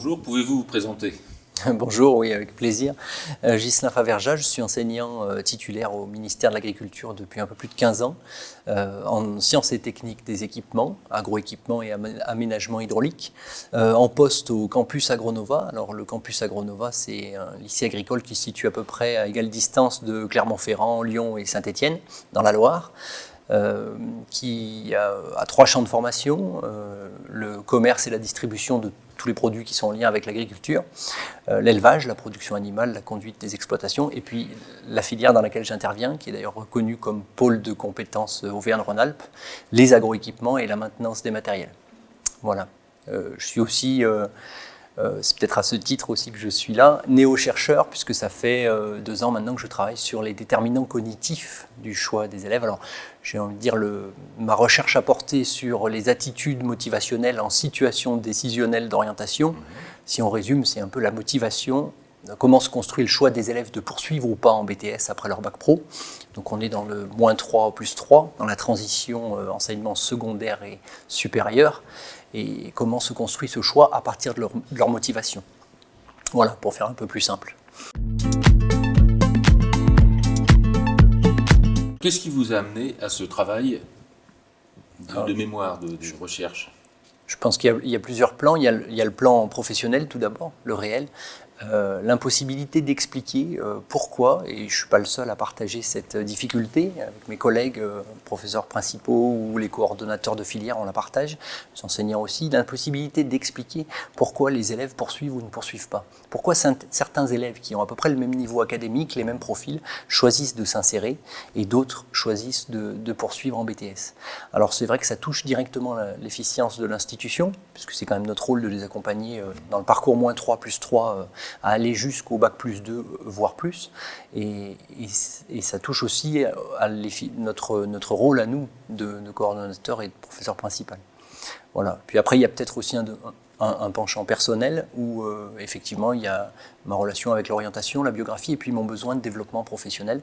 bonjour, pouvez-vous vous présenter? Bonjour, oui, avec plaisir. Ghislain Faverja, je suis enseignant titulaire au ministère de l'Agriculture depuis un peu plus de 15 ans, en sciences et techniques des équipements, agroéquipements et aménagement hydraulique, en poste au campus Agronova. Alors le campus Agronova, c'est un lycée agricole qui se situe à peu près à égale distance de Clermont-Ferrand, Lyon et Saint-Étienne, dans la Loire. Qui a 3 champs de formation, le commerce et la distribution de tous les produits qui sont en lien avec l'agriculture, l'élevage, la production animale, la conduite des exploitations, et puis la filière dans laquelle j'interviens, qui est d'ailleurs reconnue comme pôle de compétences Auvergne-Rhône-Alpes, les agroéquipements et la maintenance des matériels. Voilà. Je suis aussi, c'est peut-être à ce titre aussi que je suis là, néo-chercheur, puisque ça fait 2 ans maintenant que je travaille sur les déterminants cognitifs du choix des élèves. Alors, j'ai envie de dire, ma recherche a porté sur les attitudes motivationnelles en situation décisionnelle d'orientation. Si on résume, c'est un peu la motivation, comment se construit le choix des élèves de poursuivre ou pas en BTS après leur bac pro. Donc on est dans le -3 +3, dans la transition enseignement secondaire et supérieur, et comment se construit ce choix à partir de leur motivation. Voilà, pour faire un peu plus simple. Qu'est-ce qui vous a amené à ce travail de mémoire, de recherche? Je pense qu'il y a plusieurs plans. Il y a le plan professionnel tout d'abord, le réel. L'impossibilité d'expliquer pourquoi, et je ne suis pas le seul à partager cette difficulté, avec mes collègues, professeurs principaux ou les coordonnateurs de filière, on la partage, les enseignants aussi, l'impossibilité d'expliquer pourquoi les élèves poursuivent ou ne poursuivent pas. Pourquoi certains élèves qui ont à peu près le même niveau académique, les mêmes profils, choisissent de s'insérer et d'autres choisissent de poursuivre en BTS. Alors c'est vrai que ça touche directement l'efficience de l'institution, puisque c'est quand même notre rôle de les accompagner dans le parcours -3 +3 à aller jusqu'au bac +2, voire plus. Et ça touche aussi à notre rôle à nous, de coordonnateur et de professeur principal. Voilà. Puis après, il y a peut-être aussi un penchant personnel où effectivement il y a ma relation avec l'orientation, la biographie et puis mon besoin de développement professionnel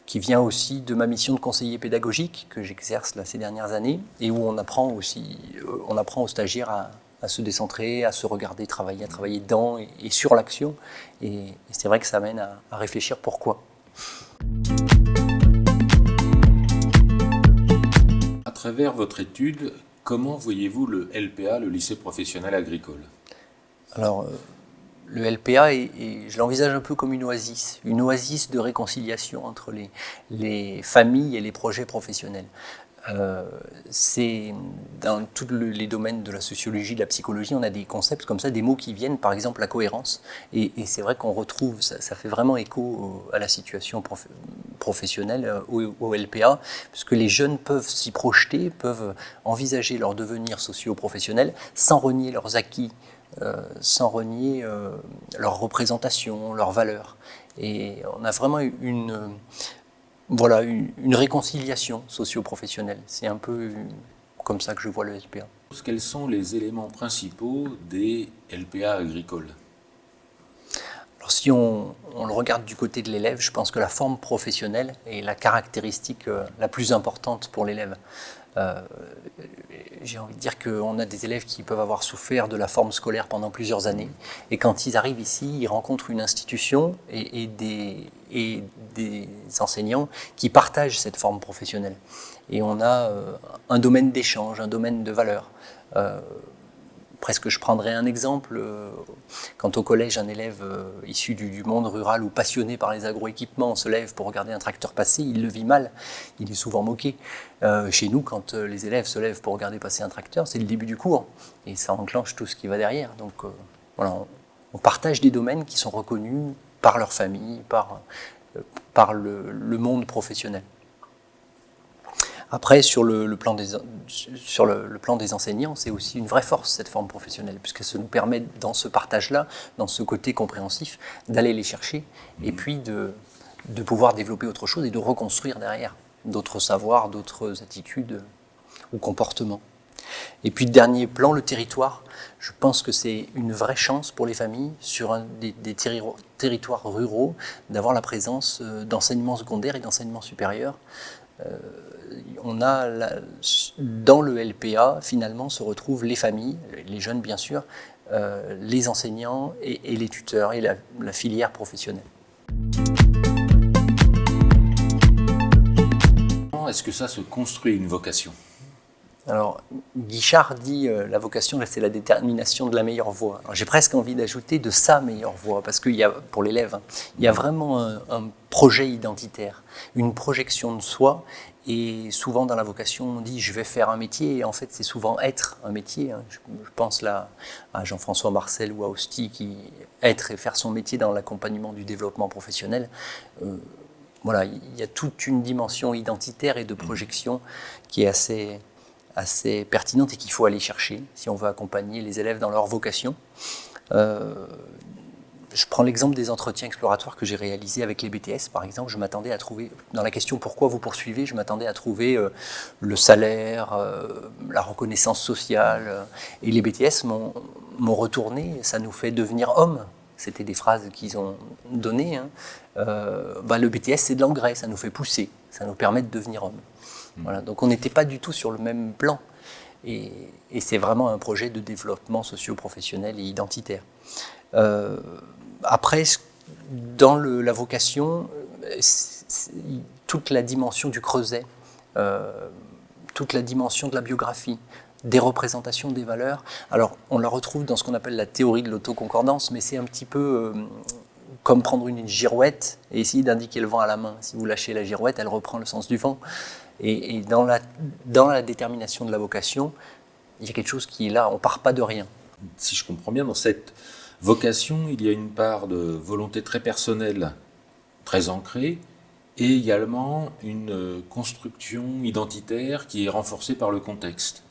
qui vient aussi de ma mission de conseiller pédagogique que j'exerce là, ces dernières années et où on apprend aux stagiaires à se décentrer, à se regarder travailler, à travailler dans et sur l'action. Et c'est vrai que ça amène à réfléchir pourquoi. À travers votre étude, comment voyez-vous le LPA, le lycée professionnel agricole? Alors, le LPA, je l'envisage un peu comme une oasis de réconciliation entre les familles et les projets professionnels. C'est dans tous les domaines de la sociologie, de la psychologie, on a des concepts comme ça, des mots qui viennent, par exemple la cohérence. Et c'est vrai qu'on retrouve, ça fait vraiment écho à la situation professionnelle au LPA, puisque les jeunes peuvent s'y projeter, peuvent envisager leur devenir socio-professionnel sans renier leurs acquis, sans renier leur représentation, leurs valeurs. Et on a vraiment une réconciliation socio-professionnelle. C'est un peu comme ça que je vois le LPA. Quels sont les éléments principaux des LPA agricoles? Alors si on le regarde du côté de l'élève, je pense que la forme professionnelle est la caractéristique la plus importante pour l'élève. J'ai envie de dire qu'on a des élèves qui peuvent avoir souffert de la forme scolaire pendant plusieurs années et quand ils arrivent ici, ils rencontrent une institution et des enseignants qui partagent cette forme professionnelle. Et on a un domaine d'échange, un domaine de valeur. Presque je prendrais un exemple, quand au collège un élève issu du monde rural ou passionné par les agroéquipements se lève pour regarder un tracteur passer, il le vit mal, il est souvent moqué. Chez nous, quand les élèves se lèvent pour regarder passer un tracteur, c'est le début du cours et ça enclenche tout ce qui va derrière. Donc voilà, on partage des domaines qui sont reconnus par leur famille, par le monde professionnel. Après, sur le plan des enseignants, c'est aussi une vraie force, cette forme professionnelle, puisque ça nous permet, dans ce partage-là, dans ce côté compréhensif, d'aller les chercher et puis de pouvoir développer autre chose et de reconstruire derrière d'autres savoirs, d'autres attitudes ou comportements. Et puis, dernier plan, le territoire. Je pense que c'est une vraie chance pour les familles, sur des territoires ruraux, d'avoir la présence d'enseignement secondaire et d'enseignement supérieur. On a dans le LPA, finalement, se retrouvent les familles, les jeunes bien sûr, les enseignants et les tuteurs et la filière professionnelle. Comment est-ce que ça se construit une vocation ? Alors, Guichard dit la vocation, c'est la détermination de la meilleure voie. Alors, j'ai presque envie d'ajouter de sa meilleure voie, parce qu'il y a, pour l'élève, il y a vraiment un projet identitaire, une projection de soi. Et souvent dans la vocation, on dit je vais faire un métier, et en fait c'est souvent être un métier. Je pense là à Jean-François Marcel ou à Hosty, qui être et faire son métier dans l'accompagnement du développement professionnel. Voilà, il y a toute une dimension identitaire et de projection qui est assez pertinente et qu'il faut aller chercher si on veut accompagner les élèves dans leur vocation. Je prends l'exemple des entretiens exploratoires que j'ai réalisés avec les BTS, par exemple. Je m'attendais à trouver, dans la question « Pourquoi vous poursuivez ?», je m'attendais à trouver le salaire, la reconnaissance sociale. Et les BTS m'ont retourné « Ça nous fait devenir hommes ». C'était des phrases qu'ils ont données. Le BTS, c'est de l'engrais, ça nous fait pousser, ça nous permet de devenir hommes. Voilà, donc on n'était pas du tout sur le même plan. Et c'est vraiment un projet de développement socio-professionnel et identitaire. Après, dans la vocation, toute la dimension du creuset, toute la dimension de la biographie, des représentations des valeurs, alors on la retrouve dans ce qu'on appelle la théorie de l'autoconcordance, mais c'est un petit peu comme prendre une girouette et essayer d'indiquer le vent à la main. Si vous lâchez la girouette, elle reprend le sens du vent. Et dans la détermination de la vocation, il y a quelque chose qui est là, on ne part pas de rien. Si je comprends bien, dans cette vocation, il y a une part de volonté très personnelle, très ancrée, et également une construction identitaire qui est renforcée par le contexte.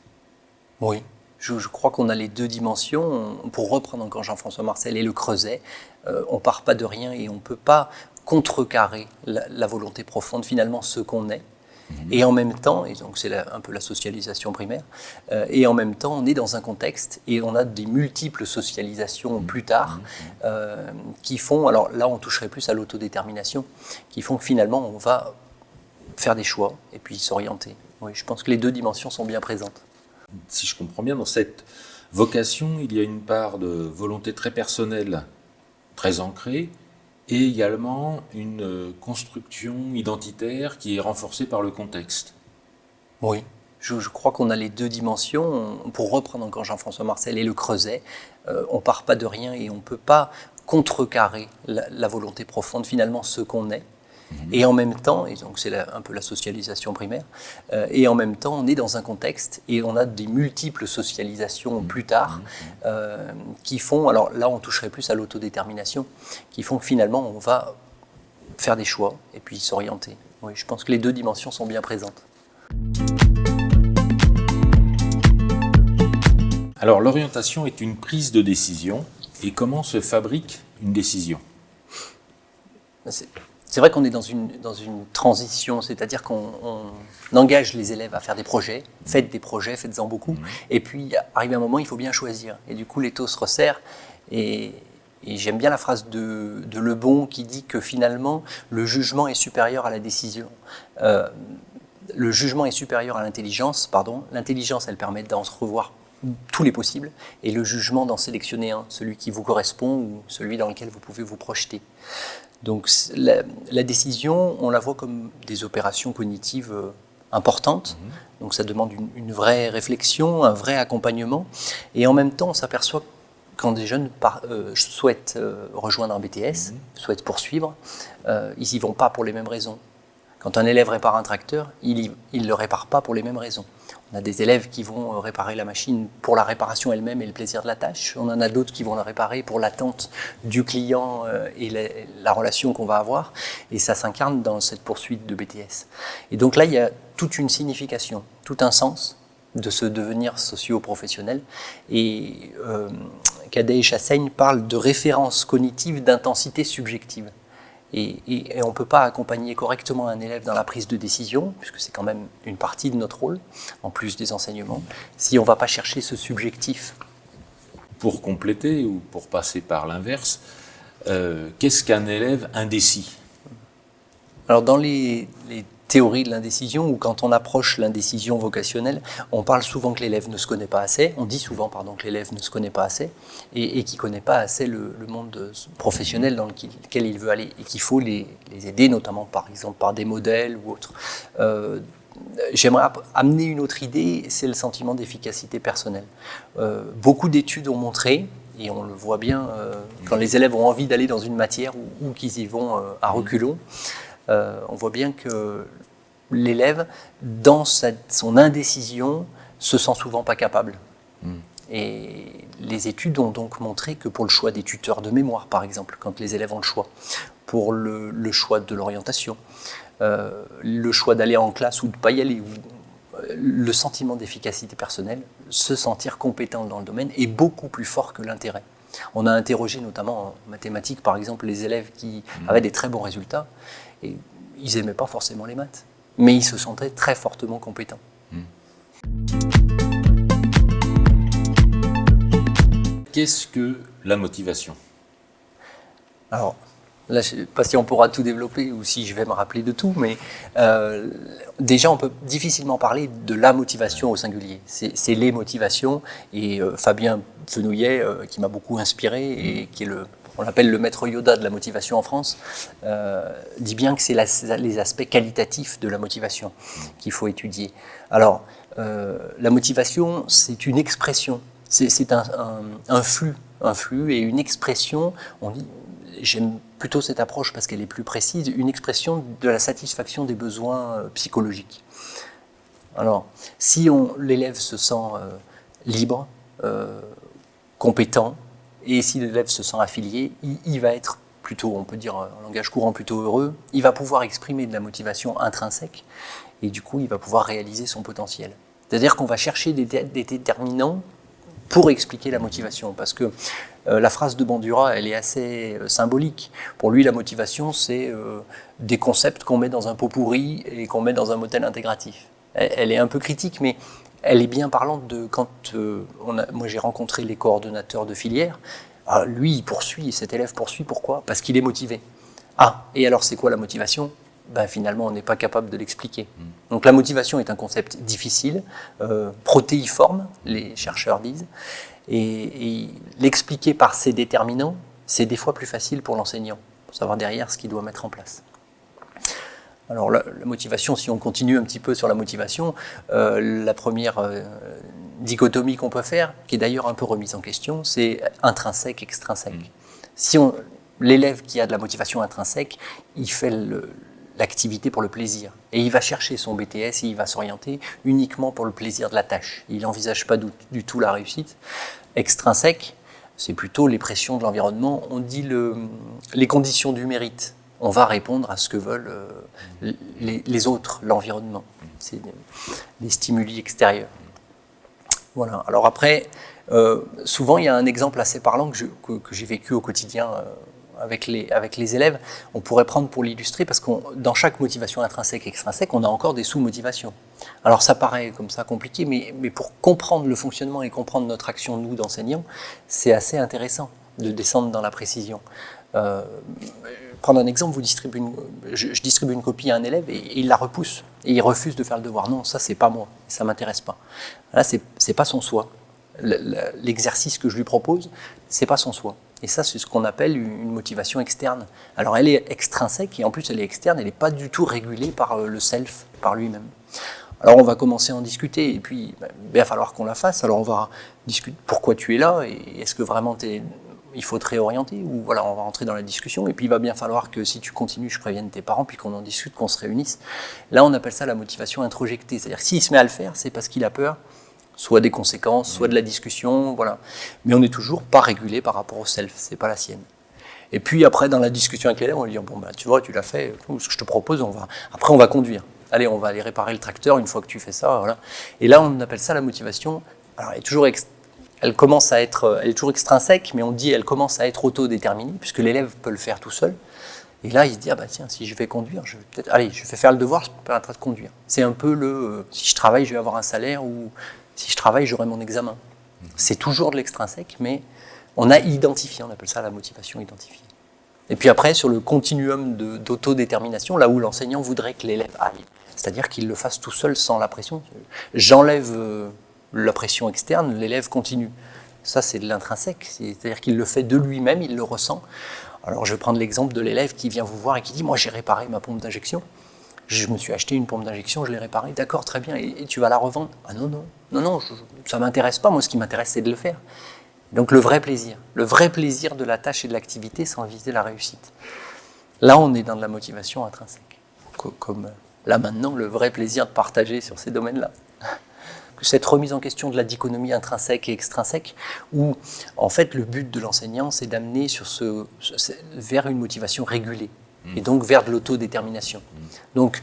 Oui, je crois qu'on a les deux dimensions. Pour reprendre encore Jean-François Marcel et le creuset, on ne part pas de rien et on ne peut pas contrecarrer la volonté profonde, finalement, ce qu'on est. Et en même temps, et donc c'est un peu la socialisation primaire, et en même temps on est dans un contexte et on a des multiples socialisations plus tard qui font, alors là on toucherait plus à l'autodétermination, qui font que finalement on va faire des choix et puis s'orienter. Oui, je pense que les deux dimensions sont bien présentes. Si je comprends bien, dans cette vocation, il y a une part de volonté très personnelle, très ancrée, et également une construction identitaire qui est renforcée par le contexte. Oui, je crois qu'on a les deux dimensions. Pour reprendre encore Jean-François Marcel et le creuset, on ne part pas de rien et on ne peut pas contrecarrer la volonté profonde, finalement, ce qu'on est. Et en même temps, et donc c'est un peu la socialisation primaire, et en même temps on est dans un contexte et on a des multiples socialisations plus tard qui font, alors là on toucherait plus à l'autodétermination, qui font que finalement on va faire des choix et puis s'orienter. Oui, je pense que les deux dimensions sont bien présentes. Alors l'orientation est une prise de décision, et comment se fabrique une décision ? C'est vrai qu'on est dans une transition, c'est-à-dire qu'on engage les élèves à faire des projets, faites-en beaucoup, et puis arrive un moment, il faut bien choisir. Et du coup, l'étau se resserre, et j'aime bien la phrase de Lebon qui dit que finalement, le jugement est supérieur à la décision. Le jugement est supérieur à l'intelligence, l'intelligence, elle permet d'en revoir tous les possibles, et le jugement d'en sélectionner un, celui qui vous correspond ou celui dans lequel vous pouvez vous projeter. Donc la décision, on la voit comme des opérations cognitives importantes. Donc ça demande une vraie réflexion, un vrai accompagnement. Et en même temps, on s'aperçoit que quand des jeunes souhaitent rejoindre un BTS, souhaitent poursuivre, ils n'y vont pas pour les mêmes raisons. Quand un élève répare un tracteur, il ne le répare pas pour les mêmes raisons. On a des élèves qui vont réparer la machine pour la réparation elle-même et le plaisir de la tâche. On en a d'autres qui vont la réparer pour l'attente du client et la relation qu'on va avoir. Et ça s'incarne dans cette poursuite de BTS. Et donc là, il y a toute une signification, tout un sens de ce devenir socio-professionnel. Et Cadet et Chassaigne parlent de référence cognitive d'intensité subjective. Et on ne peut pas accompagner correctement un élève dans la prise de décision, puisque c'est quand même une partie de notre rôle, en plus des enseignements, si on ne va pas chercher ce subjectif. Pour compléter ou pour passer par l'inverse, qu'est-ce qu'un élève indécis ? Alors dans les théorie de l'indécision, où quand on approche l'indécision vocationnelle, on parle souvent que l'élève ne se connaît pas assez, on dit souvent pardon, que l'élève ne se connaît pas assez, et qu'il ne connaît pas assez le monde professionnel dans lequel il veut aller, et qu'il faut les aider, notamment par exemple par des modèles ou autres. J'aimerais amener une autre idée, c'est le sentiment d'efficacité personnelle. Beaucoup d'études ont montré, et on le voit bien quand les élèves ont envie d'aller dans une matière ou qu'ils y vont à reculons, on voit bien que l'élève, dans son indécision, se sent souvent pas capable. Et les études ont donc montré que pour le choix des tuteurs de mémoire, par exemple, quand les élèves ont le choix, pour le choix de l'orientation, le choix d'aller en classe ou de ne pas y aller, le sentiment d'efficacité personnelle, se sentir compétent dans le domaine est beaucoup plus fort que l'intérêt. On a interrogé notamment en mathématiques, par exemple, les élèves qui avaient des très bons résultats, et ils n'aimaient pas forcément les maths, mais ils se sentaient très fortement compétents. Qu'est-ce que la motivation? Alors, là, je ne sais pas si on pourra tout développer ou si je vais me rappeler de tout, mais déjà, on peut difficilement parler de la motivation au singulier. C'est les motivations, et Fabien Fenouillet, qui m'a beaucoup inspiré et qui est on l'appelle le maître Yoda de la motivation en France, dit bien que c'est les aspects qualitatifs de la motivation qu'il faut étudier. Alors, la motivation, c'est une expression, c'est un flux et une expression. J'aime plutôt cette approche parce qu'elle est plus précise, une expression de la satisfaction des besoins psychologiques. Alors, si l'élève se sent libre, compétent, et si l'élève se sent affilié, il va être plutôt, on peut dire en langage courant, plutôt heureux, il va pouvoir exprimer de la motivation intrinsèque, et du coup, il va pouvoir réaliser son potentiel. C'est-à-dire qu'on va chercher des déterminants pour expliquer la motivation, parce que la phrase de Bandura, elle est assez symbolique. Pour lui, la motivation, c'est des concepts qu'on met dans un pot pourri et qu'on met dans un modèle intégratif. Elle est un peu critique, mais elle est bien parlante de quand moi j'ai rencontré les coordonnateurs de filière. Lui, il poursuit, cet élève poursuit. Pourquoi? Parce qu'il est motivé. Et alors c'est quoi la motivation? Finalement, on n'est pas capable de l'expliquer. Donc la motivation est un concept difficile, protéiforme, les chercheurs disent, et l'expliquer par ses déterminants, c'est des fois plus facile pour l'enseignant, pour savoir derrière ce qu'il doit mettre en place. Alors la motivation, si on continue un petit peu sur la motivation, la première dichotomie qu'on peut faire, qui est d'ailleurs un peu remise en question, c'est intrinsèque, extrinsèque. Si l'élève qui a de la motivation intrinsèque, il fait l'activité pour le plaisir. Et il va chercher son BTS et il va s'orienter uniquement pour le plaisir de la tâche. Il n'envisage pas du tout la réussite. Extrinsèque, c'est plutôt les pressions de l'environnement. On dit les conditions du mérite. On va répondre à ce que veulent les autres, l'environnement. C'est les stimuli extérieurs. Voilà. Alors après, souvent il y a un exemple assez parlant que j'ai vécu au quotidien avec les élèves. On pourrait prendre pour l'illustrer, parce que dans chaque motivation intrinsèque et extrinsèque, on a encore des sous-motivations. Alors ça paraît comme ça compliqué, mais pour comprendre le fonctionnement et comprendre notre action, nous, d'enseignants, c'est assez intéressant de descendre dans la précision. Prendre un exemple, je distribue une copie à un élève et il la repousse. Et il refuse de faire le devoir. Non, ça c'est pas moi, ça m'intéresse pas. Là, c'est pas son soi. L'exercice que je lui propose, c'est pas son soi. Et ça, c'est ce qu'on appelle une motivation externe. Alors elle est extrinsèque, et en plus elle est externe, elle n'est pas du tout régulée par le self, par lui-même. Alors on va commencer à en discuter, et puis il va falloir qu'on la fasse. Alors on va discuter pourquoi tu es là, et est-ce que vraiment il faut te réorienter, ou voilà, on va rentrer dans la discussion, et puis il va bien falloir que si tu continues, je prévienne tes parents, puis qu'on en discute, qu'on se réunisse. Là on appelle ça la motivation introjectée, c'est-à-dire que s'il se met à le faire, c'est parce qu'il a peur, soit des conséquences, soit de la discussion, voilà. Mais on n'est toujours pas régulé par rapport au self, c'est pas la sienne. Et puis après, dans la discussion avec l'élève, on lui dit, tu vois, tu l'as fait, ce que je te propose, après on va conduire. Allez, on va aller réparer le tracteur une fois que tu fais ça, voilà. Et là, on appelle ça la motivation. Alors, elle est toujours elle est toujours extrinsèque, mais on dit elle commence à être autodéterminée, puisque l'élève peut le faire tout seul. Et là, il se dit, tiens, si je vais conduire, je vais faire le devoir, je peux être en train de conduire. C'est un peu si je travaille, je vais avoir un salaire, ou si je travaille, j'aurai mon examen. C'est toujours de l'extrinsèque, mais on a identifié, on appelle ça la motivation identifiée. Et puis après, sur le continuum d'autodétermination, là où l'enseignant voudrait que l'élève aille, c'est-à-dire qu'il le fasse tout seul sans la pression. J'enlève la pression externe, l'élève continue. Ça, c'est de l'intrinsèque, c'est-à-dire qu'il le fait de lui-même, il le ressent. Alors, je vais prendre l'exemple de l'élève qui vient vous voir et qui dit « Moi, j'ai réparé ma pompe d'injection. Je me suis acheté une pompe d'injection, je l'ai réparée. D'accord, très bien. Et tu vas la revendre ?»« Ah non, ça ne m'intéresse pas. Moi, ce qui m'intéresse, c'est de le faire. » Donc, le vrai plaisir de la tâche et de l'activité sans viser la réussite. Là, on est dans de la motivation intrinsèque. Comme là, maintenant, le vrai plaisir de partager sur ces domaines-là. Cette remise en question de la dichotomie intrinsèque et extrinsèque, où en fait le but de l'enseignant c'est d'amener vers une motivation régulée, et donc vers de l'autodétermination. Donc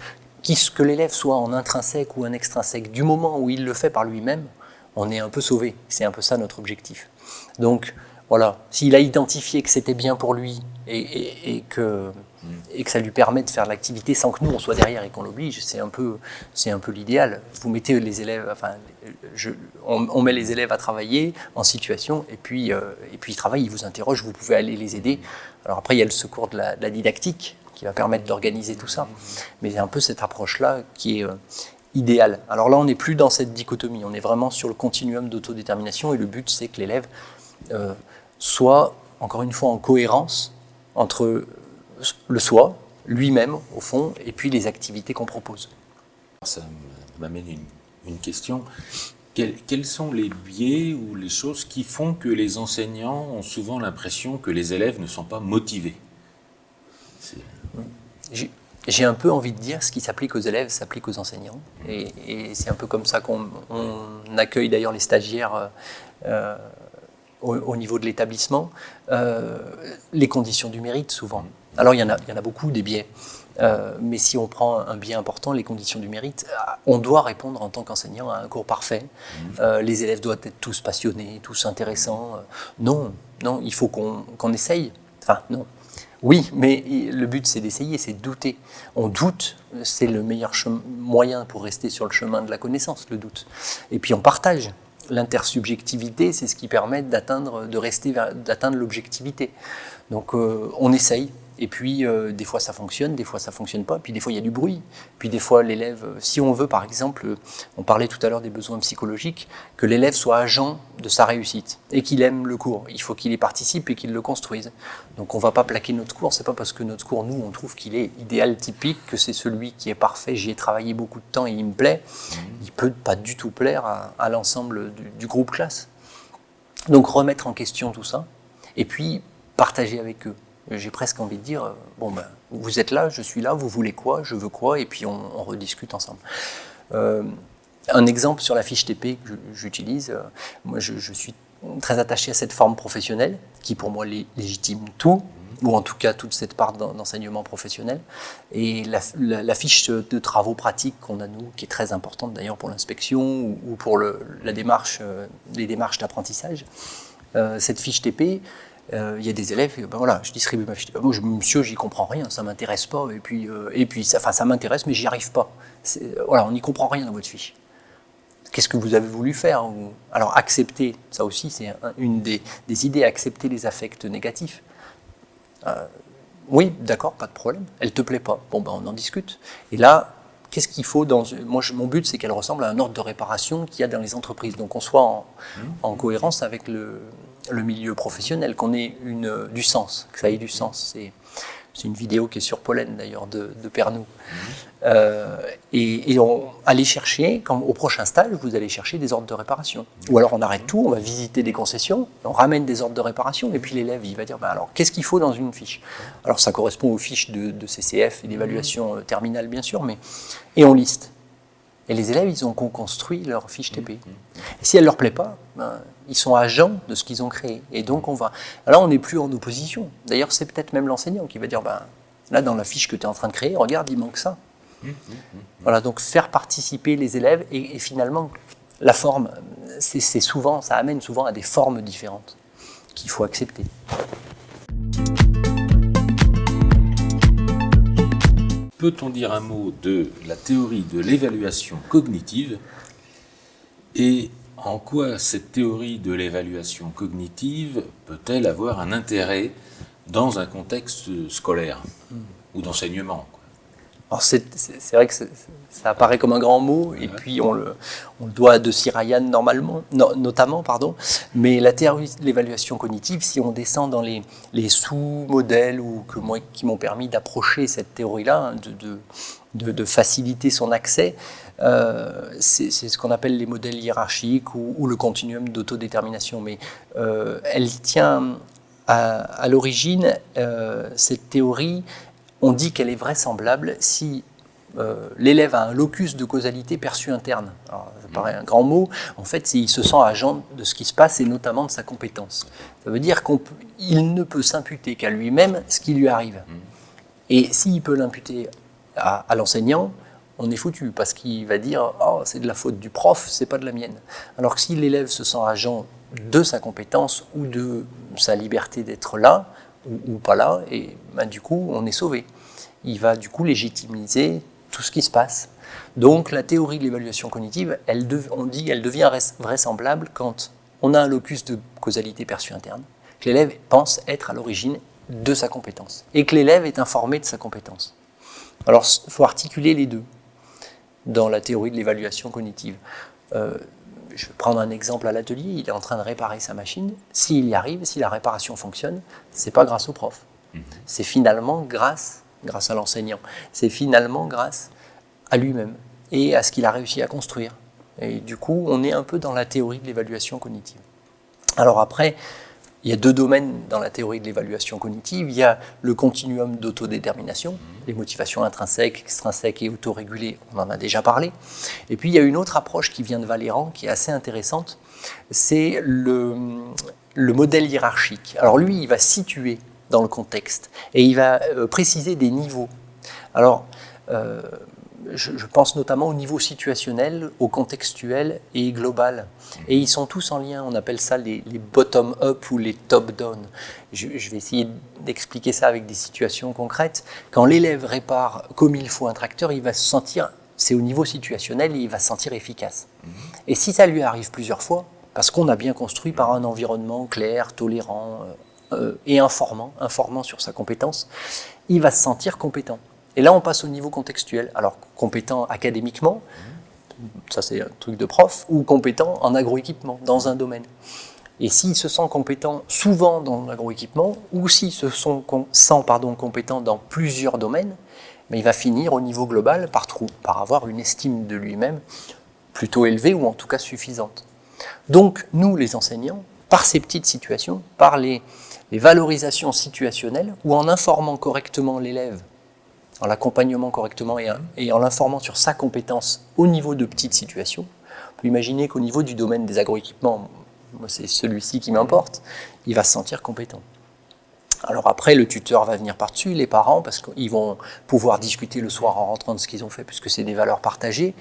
que l'élève soit en intrinsèque ou en extrinsèque, du moment où il le fait par lui-même, on est un peu sauvé, c'est un peu ça notre objectif. Donc voilà, s'il a identifié que c'était bien pour lui et que ça lui permet de faire l'activité sans que nous on soit derrière et qu'on l'oblige, c'est un peu l'idéal. Vous mettez les élèves, on met les élèves à travailler en situation et puis ils travaillent, ils vous interrogent, vous pouvez aller les aider. Alors après il y a le secours de la didactique qui va permettre d'organiser tout ça, mais c'est un peu cette approche-là qui est idéale. Alors là on n'est plus dans cette dichotomie, on est vraiment sur le continuum d'autodétermination et le but c'est que l'élève soit encore une fois en cohérence entre le soi, lui-même au fond, et puis les activités qu'on propose. Ça m'amène une question. Quels sont les biais ou les choses qui font que les enseignants ont souvent l'impression que les élèves ne sont pas motivés? J'ai un peu envie de dire ce qui s'applique aux élèves s'applique aux enseignants. Et c'est un peu comme ça qu'on accueille d'ailleurs les stagiaires au niveau de l'établissement. Les conditions du mérite, souvent. Alors, il y en a beaucoup, des biais. Mais si on prend un biais important, les conditions du mérite, on doit répondre en tant qu'enseignant à un cours parfait. Les élèves doivent être tous passionnés, tous intéressants. Non, il faut qu'on essaye. Enfin, non. Oui, mais le but, c'est d'essayer, c'est de douter. On doute, c'est le meilleur moyen pour rester sur le chemin de la connaissance, le doute. Et puis, on partage. L'intersubjectivité, c'est ce qui permet d'atteindre l'objectivité. Donc, on essaye. Et puis, des fois ça fonctionne, des fois ça fonctionne pas, puis des fois il y a du bruit. Puis des fois l'élève, si on veut par exemple, on parlait tout à l'heure des besoins psychologiques, que l'élève soit agent de sa réussite et qu'il aime le cours. Il faut qu'il y participe et qu'il le construise. Donc on ne va pas plaquer notre cours, c'est pas parce que notre cours, nous, on trouve qu'il est idéal, typique, que c'est celui qui est parfait, j'y ai travaillé beaucoup de temps et il me plaît. Il peut pas du tout plaire à l'ensemble du groupe classe. Donc remettre en question tout ça, et puis partager avec eux. J'ai presque envie de dire, vous êtes là, je suis là, vous voulez quoi, je veux quoi, et puis on rediscute ensemble. Un exemple sur la fiche TP que j'utilise, moi je suis très attaché à cette forme professionnelle, qui pour moi légitime tout, ou en tout cas toute cette part d'enseignement professionnel. Et la fiche de travaux pratiques qu'on a nous, qui est très importante d'ailleurs pour l'inspection, ou pour les démarches d'apprentissage, cette fiche TP, il y a des élèves, je distribue ma fiche. Moi, monsieur, j'y comprends rien, ça m'intéresse pas. Et puis ça m'intéresse, mais j'y arrive pas. On n'y comprend rien dans votre fiche. Qu'est-ce que vous avez voulu faire? Alors, accepter, ça aussi, c'est une des idées, accepter les affects négatifs. Oui, d'accord, pas de problème. Elle te plaît pas. On en discute. Et là, qu'est-ce qu'il faut mon but, c'est qu'elle ressemble à un ordre de réparation qu'il y a dans les entreprises. Donc, qu'on soit en cohérence avec le milieu professionnel, qu'on ait du sens, que ça ait du sens. C'est une vidéo qui est sur Pollen, d'ailleurs, de Pernou. Et on allez chercher, au prochain stage, vous allez chercher des ordres de réparation. Ou alors on arrête tout, on va visiter des concessions, on ramène des ordres de réparation, et puis l'élève, il va dire, alors, qu'est-ce qu'il faut dans une fiche? Alors, ça correspond aux fiches de CCF et d'évaluation terminale, bien sûr, et on liste. Et les élèves, ils ont construit leur fiche TP. Et si elle ne leur plaît pas, ils sont agents de ce qu'ils ont créé. Et donc, là, on n'est plus en opposition. D'ailleurs, c'est peut-être même l'enseignant qui va dire, là, dans la fiche que tu es en train de créer, regarde, il manque ça. Voilà, donc faire participer les élèves. Et finalement, la forme, ça amène souvent à des formes différentes qu'il faut accepter. Peut-on dire un mot de la théorie de l'évaluation cognitive et en quoi cette théorie de l'évaluation cognitive peut-elle avoir un intérêt dans un contexte scolaire ou d'enseignement? Alors c'est vrai que ça apparaît comme un grand mot, et puis on le doit à De Sirayan notamment, mais la théorie de l'évaluation cognitive, si on descend dans les sous-modèles qui m'ont permis d'approcher cette théorie-là, de faciliter son accès, c'est ce qu'on appelle les modèles hiérarchiques ou le continuum d'autodétermination. Mais elle tient à l'origine, cette théorie, on dit qu'elle est vraisemblable si l'élève a un locus de causalité perçu interne. Alors, ça paraît un grand mot. En fait, il se sent agent de ce qui se passe et notamment de sa compétence. Ça veut dire qu'il ne peut s'imputer qu'à lui-même ce qui lui arrive. Et s'il peut l'imputer à l'enseignant, on est foutu parce qu'il va dire « Oh, c'est de la faute du prof, c'est pas de la mienne ». Alors que si l'élève se sent agent de sa compétence ou de sa liberté d'être là ou pas là, et du coup, on est sauvé. Il va du coup légitimiser tout ce qui se passe. Donc la théorie de l'évaluation cognitive, on dit qu'elle devient vraisemblable quand on a un locus de causalité perçue interne, que l'élève pense être à l'origine de sa compétence et que l'élève est informé de sa compétence. Alors il faut articuler les deux dans la théorie de l'évaluation cognitive. Je vais prendre un exemple à l'atelier, il est en train de réparer sa machine. S'il y arrive, si la réparation fonctionne, ce n'est pas grâce au prof. C'est finalement grâce à l'enseignant. C'est finalement grâce à lui-même et à ce qu'il a réussi à construire. Et du coup, on est un peu dans la théorie de l'évaluation cognitive. Alors après, il y a deux domaines dans la théorie de l'évaluation cognitive. Il y a le continuum d'autodétermination, les motivations intrinsèques, extrinsèques et autorégulées, on en a déjà parlé. Et puis il y a une autre approche qui vient de Valéran, qui est assez intéressante, c'est le modèle hiérarchique. Alors lui, il va situer dans le contexte et il va préciser des niveaux. Alors, je pense notamment au niveau situationnel, au contextuel et global. Et ils sont tous en lien, on appelle ça les bottom-up ou les top-down. Je vais essayer d'expliquer ça avec des situations concrètes. Quand l'élève répare comme il faut un tracteur, il va se sentir, c'est au niveau situationnel, il va se sentir efficace. Et si ça lui arrive plusieurs fois, parce qu'on a bien construit par un environnement clair, tolérant et informant sur sa compétence, il va se sentir compétent. Et là, on passe au niveau contextuel. Alors, compétent académiquement, ça c'est un truc de prof, ou compétent en agroéquipement, dans un domaine. Et s'il se sent compétent souvent dans l'agroéquipement, ou s'il se sent compétent dans plusieurs domaines, mais il va finir au niveau global par avoir une estime de lui-même plutôt élevée, ou en tout cas suffisante. Donc, nous, les enseignants, par ces petites situations, par les valorisations situationnelles, ou en informant correctement l'élève, en l'accompagnant correctement et en l'informant sur sa compétence au niveau de petites situations. On peut imaginer qu'au niveau du domaine des agroéquipements, moi c'est celui-ci qui m'importe, il va se sentir compétent. Alors après, le tuteur va venir par-dessus, les parents, parce qu'ils vont pouvoir discuter le soir en rentrant de ce qu'ils ont fait, puisque c'est des valeurs partagées,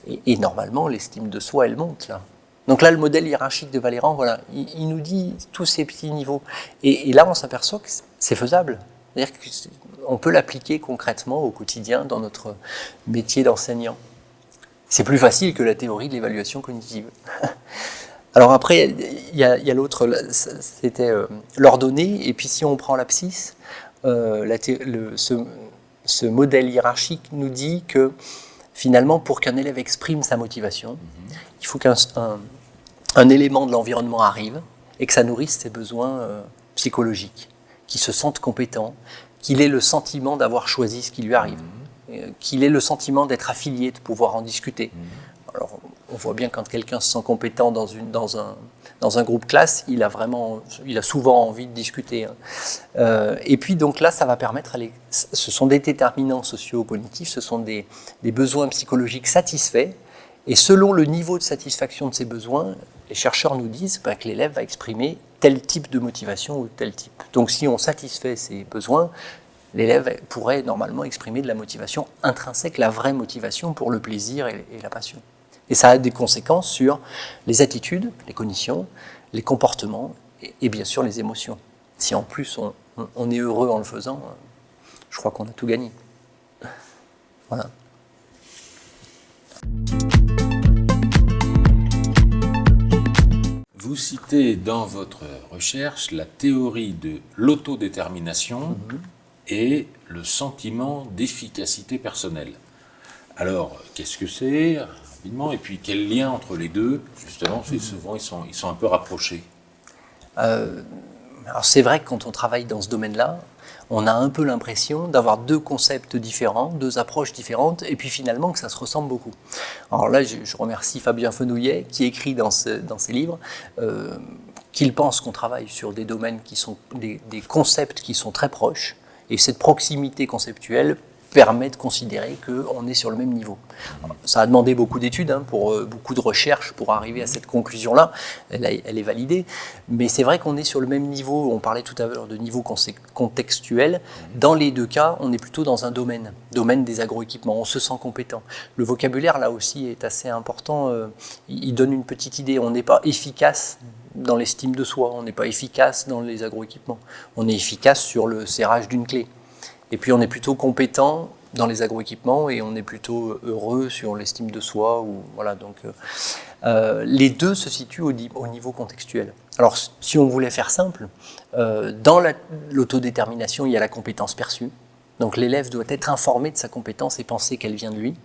et normalement, l'estime de soi, elle monte là. Donc là, le modèle hiérarchique de Valéran, voilà, il nous dit tous ces petits niveaux. Et là, on s'aperçoit que c'est faisable. C'est-à-dire qu'on peut l'appliquer concrètement au quotidien dans notre métier d'enseignant. C'est plus facile que la théorie de l'évaluation cognitive. Alors après, il y a l'autre, c'était l'ordonnée, et puis si on prend l'abscisse, ce modèle hiérarchique nous dit que finalement, pour qu'un élève exprime sa motivation, il faut qu'un élément de l'environnement arrive et que ça nourrisse ses besoins psychologiques, qu'il se sente compétent, qu'il ait le sentiment d'avoir choisi ce qui lui arrive, qu'il ait le sentiment d'être affilié, de pouvoir en discuter. Alors, on voit bien quand quelqu'un se sent compétent dans un groupe classe, il a souvent envie de discuter. Et puis donc là, ça va permettre, ce sont des déterminants socio-cognitifs, ce sont des besoins psychologiques satisfaits, et selon le niveau de satisfaction de ces besoins, les chercheurs nous disent que l'élève va exprimer tel type de motivation ou tel type. Donc si on satisfait ces besoins, l'élève pourrait normalement exprimer de la motivation intrinsèque, la vraie motivation pour le plaisir et la passion. Et ça a des conséquences sur les attitudes, les cognitions, les comportements et bien sûr les émotions. Si en plus on est heureux en le faisant, je crois qu'on a tout gagné. Voilà. Vous citez dans votre recherche la théorie de l'autodétermination et le sentiment d'efficacité personnelle. Alors, qu'est-ce que c'est, rapidement, et puis quel lien entre les deux, justement, c'est souvent ils sont un peu rapprochés. Alors c'est vrai que quand on travaille dans ce domaine-là, on a un peu l'impression d'avoir deux concepts différents, deux approches différentes, et puis finalement que ça se ressemble beaucoup. Alors là, je remercie Fabien Fenouillet qui écrit dans ses livres qu'il pense qu'on travaille sur des domaines qui sont des concepts qui sont très proches, et cette proximité conceptuelle permet de considérer qu'on est sur le même niveau. Alors, ça a demandé beaucoup d'études, pour beaucoup de recherches pour arriver à cette conclusion-là. Elle est validée, mais c'est vrai qu'on est sur le même niveau. On parlait tout à l'heure de niveau contextuel. Dans les deux cas, on est plutôt dans un domaine des agroéquipements. On se sent compétent. Le vocabulaire, là aussi, est assez important. Il donne une petite idée. On n'est pas efficace dans l'estime de soi. On n'est pas efficace dans les agroéquipements. On est efficace sur le serrage d'une clé. Et puis on est plutôt compétent dans les agroéquipements et on est plutôt heureux sur l'estime de soi. Voilà, donc, les deux se situent au niveau contextuel. Alors si on voulait faire simple, dans l'autodétermination, il y a la compétence perçue. Donc l'élève doit être informé de sa compétence et penser qu'elle vient de lui.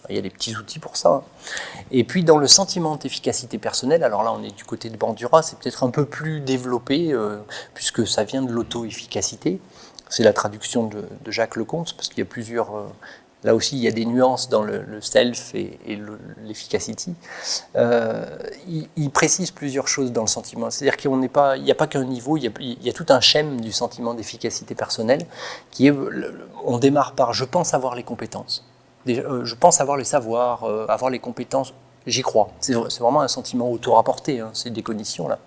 Il y a des petits outils pour ça. Et puis dans le sentiment d'efficacité personnelle, alors là on est du côté de Bandura, c'est peut-être un peu plus développé puisque ça vient de l'auto-efficacité. C'est la traduction de Jacques Lecomte, parce qu'il y a plusieurs... là aussi, il y a des nuances dans le self et l'efficacity. Il précise plusieurs choses dans le sentiment. C'est-à-dire qu'il n'y a pas qu'un niveau, il y a tout un schème du sentiment d'efficacité personnelle qui est... On démarre par « je pense avoir les compétences ». Je pense avoir les savoirs, avoir les compétences, j'y crois. C'est vraiment un sentiment auto-rapporté, ces décognitions-là.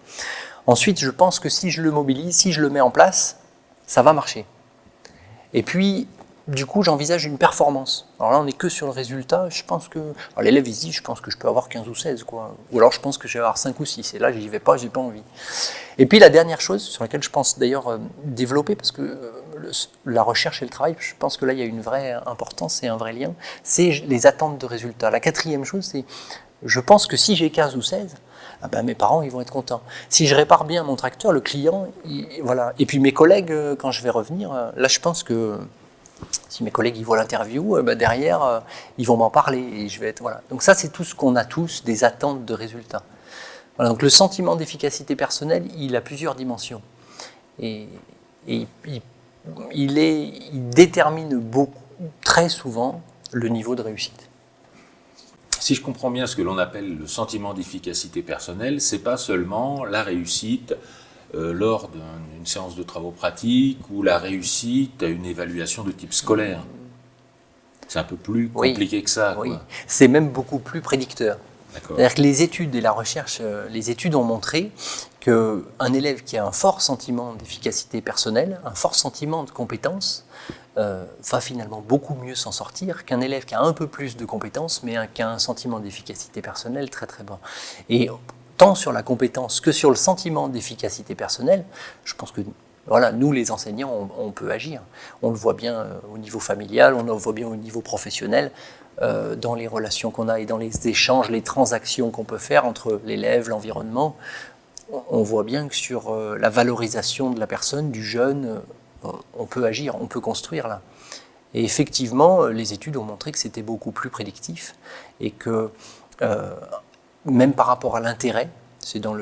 Ensuite, je pense que si je le mobilise, si je le mets en place, ça va marcher. Et puis, du coup, j'envisage une performance. Alors là, on n'est que sur le résultat. Je pense que... Alors, l'élève, il se dit, je pense que je peux avoir 15 ou 16, quoi. Ou alors, je pense que je vais avoir 5 ou 6. Et là, j'y vais pas, j'ai pas envie. Et puis, la dernière chose, sur laquelle je pense d'ailleurs développer, parce que la recherche et le travail, je pense que là, il y a une vraie importance et un vrai lien, c'est les attentes de résultats. La quatrième chose, c'est, je pense que si j'ai 15 ou 16, ah ben, mes parents ils vont être contents. Si je répare bien mon tracteur, le client, voilà. Et puis mes collègues, quand je vais revenir, là je pense que si mes collègues ils voient l'interview, derrière ils vont m'en parler et je vais être voilà. Donc ça c'est tout ce qu'on a tous, des attentes de résultats. Voilà, donc le sentiment d'efficacité personnelle, il a plusieurs dimensions et il détermine très souvent le niveau de réussite. Si je comprends bien ce que l'on appelle le sentiment d'efficacité personnelle, c'est pas seulement la réussite lors d'une séance de travaux pratiques ou la réussite à une évaluation de type scolaire. C'est un peu plus compliqué que ça. Oui, quoi. C'est même beaucoup plus prédicteur. D'accord. C'est-à-dire que les études et la recherche, les études ont montré qu'un élève qui a un fort sentiment d'efficacité personnelle, un fort sentiment de compétence, va finalement beaucoup mieux s'en sortir qu'un élève qui a un peu plus de compétences, mais qui a un sentiment d'efficacité personnelle très très bas. Et tant sur la compétence que sur le sentiment d'efficacité personnelle, je pense que voilà, nous les enseignants, on peut agir. On le voit bien au niveau familial, on le voit bien au niveau professionnel, dans les relations qu'on a et dans les échanges, les transactions qu'on peut faire entre l'élève, l'environnement. On voit bien que sur la valorisation de la personne, du jeune, on peut agir, on peut construire là. Et effectivement, les études ont montré que c'était beaucoup plus prédictif et que même par rapport à l'intérêt, c'est dans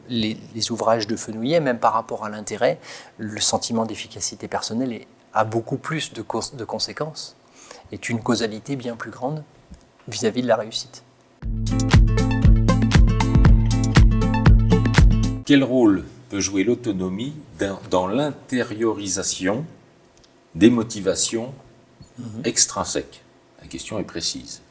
les ouvrages de Fenouillet, même par rapport à l'intérêt, le sentiment d'efficacité personnelle a beaucoup plus de conséquences, est une causalité bien plus grande vis-à-vis de la réussite. Quel rôle peut jouer l'autonomie dans l'intériorisation des motivations extrinsèques? La question est précise.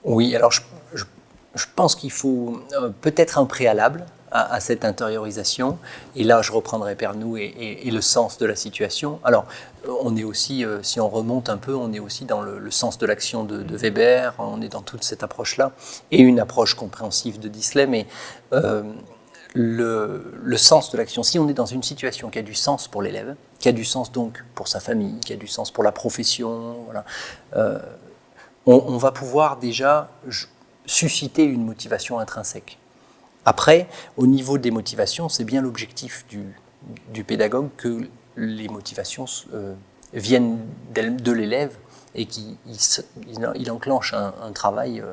Oui, alors je pense qu'il faut peut-être un préalable à cette intériorisation. Et là, je reprendrai Pernoud et le sens de la situation. Alors, on est aussi, si on remonte un peu, on est aussi dans le sens de l'action de Weber, on est dans toute cette approche-là, et une approche compréhensive de Disley, mais le sens de l'action, si on est dans une situation qui a du sens pour l'élève, qui a du sens donc pour sa famille, qui a du sens pour la profession, voilà, on va pouvoir déjà susciter une motivation intrinsèque. Après, au niveau des motivations, c'est bien l'objectif du pédagogue que les motivations viennent de l'élève et qu'il enclenche un travail